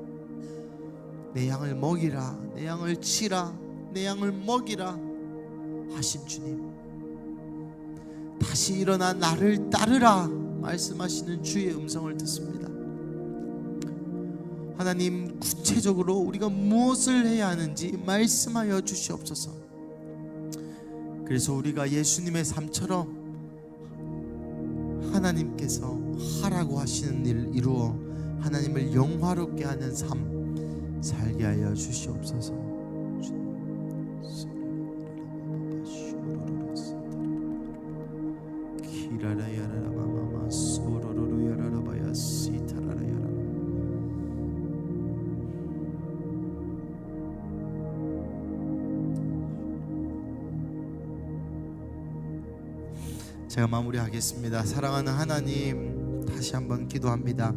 A: 내 양을 먹이라, 내 양을 치라, 내 양을 먹이라 하신 주님, 다시 일어나 나를 따르라 말씀하시는 주의 음성을 듣습니다. 하나님, 구체적으로 우리가 무엇을 해야 하는지 말씀하여 주시옵소서. 그래서 우리가 예수님의 삶처럼 하나님께서 하라고 하시는 일을 이루어 하나님을 영화롭게 하는 삶 살게 하여 주시옵소서. 제가 마무리하겠습니다. 사랑하는 하나님, 다시 한번 기도합니다.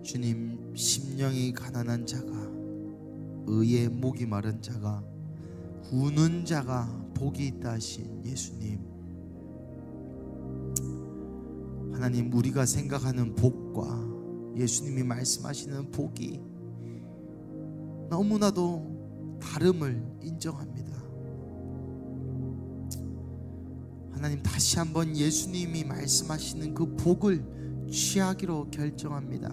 A: 주님, 심령이 가난한 자가, 의의 목이 마른 자가, 우는 자가 복이 있다 하신 예수님, 하나님, 우리가 생각하는 복과 예수님이 말씀하시는 복이 너무나도 다름을 인정합니다. 하나님, 다시 한번 예수님이 말씀하시는 그 복을 취하기로 결정합니다.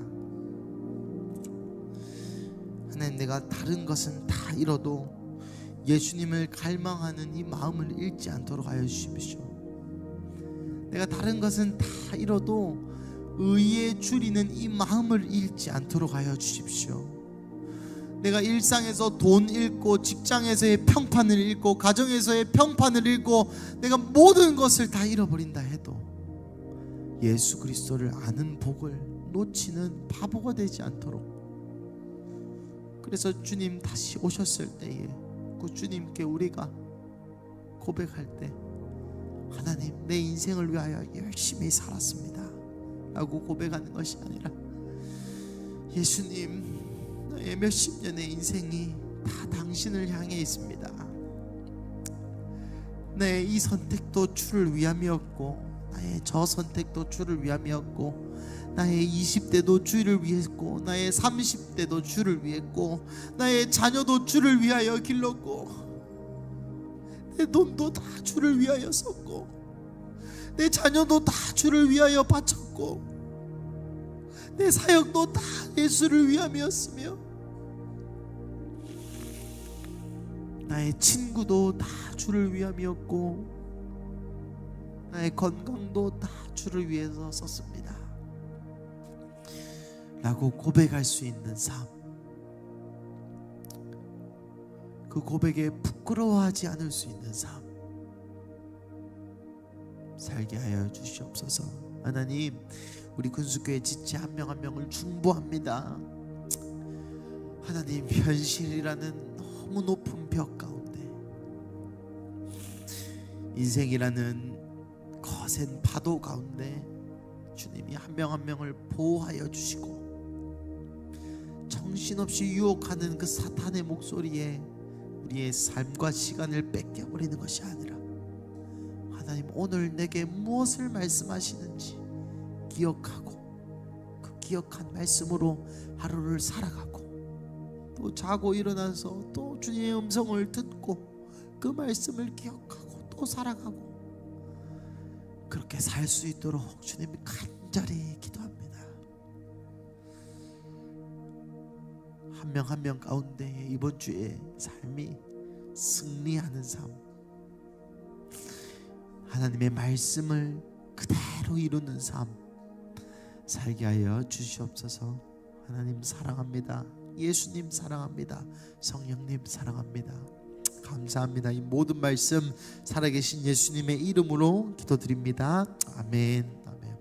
A: 하나님, 내가 다른 것은 다 잃어도 예수님을 갈망하는 이 마음을 잃지 않도록 하여 주십시오. 내가 다른 것은 다 잃어도 의에 줄이는 이 마음을 잃지 않도록 하여 주십시오. 내가 일상에서 돈 잃고, 직장에서의 평판을 잃고, 가정에서의 평판을 잃고, 내가 모든 것을 다 잃어버린다 해도 예수 그리스도를 아는 복을 놓치는 바보가 되지 않도록, 그래서 주님 다시 오셨을 때에 그 주님께 우리가 고백할 때, 하나님, 내 인생을 위하여 열심히 살았습니다 라고 고백하는 것이 아니라, 예수님, 나의 몇십 년의 인생이 다 당신을 향해 있습니다. 내 이 선택도 주를 위함이었고, 나의 저 선택도 주를 위함이었고, 나의 20대도 주를 위했고, 나의 30대도 주를 위했고, 나의 자녀도 주를 위하여 길렀고, 내 돈도 다 주를 위하여 썼고, 내 자녀도 다 주를 위하여 바쳤고, 내 사역도 다 예수를 위함이었으며, 나의 친구도 다 주를 위함이었고, 나의 건강도 다 주를 위해서 썼습니다 라고 고백할 수 있는 삶, 그 고백에 부끄러워하지 않을 수 있는 삶 살게 하여 주시옵소서. 하나님, 우리 군수교회 지체 한 명 한 명을 중보합니다. 하나님, 현실이라는 너무 높은 벽 가운데, 인생이라는 거센 파도 가운데 주님이 한 명 한 명을 보호하여 주시고 정신없이 유혹하는 그 사탄의 목소리에 우리의 삶과 시간을 뺏겨버리는 것이 아니라 하나님 오늘 내게 무엇을 말씀하시는지 기억하고 그 기억한 말씀으로 하루를 살아가고 또 자고 일어나서 또 주님의 음성을 듣고 그 말씀을 기억하고 또 살아가고 그렇게 살 수 있도록 주님 간절히 기도합니다. 한 명 한 명 가운데 이번 주에 삶이 승리하는 삶, 하나님의 말씀을 그대로 이루는 삶 살게 하여 주시옵소서. 하나님 사랑합니다. 예수님 사랑합니다. 성령님 사랑합니다. 감사합니다. 이 모든 말씀 살아계신 예수님의 이름으로 기도드립니다. 아멘. 아멘.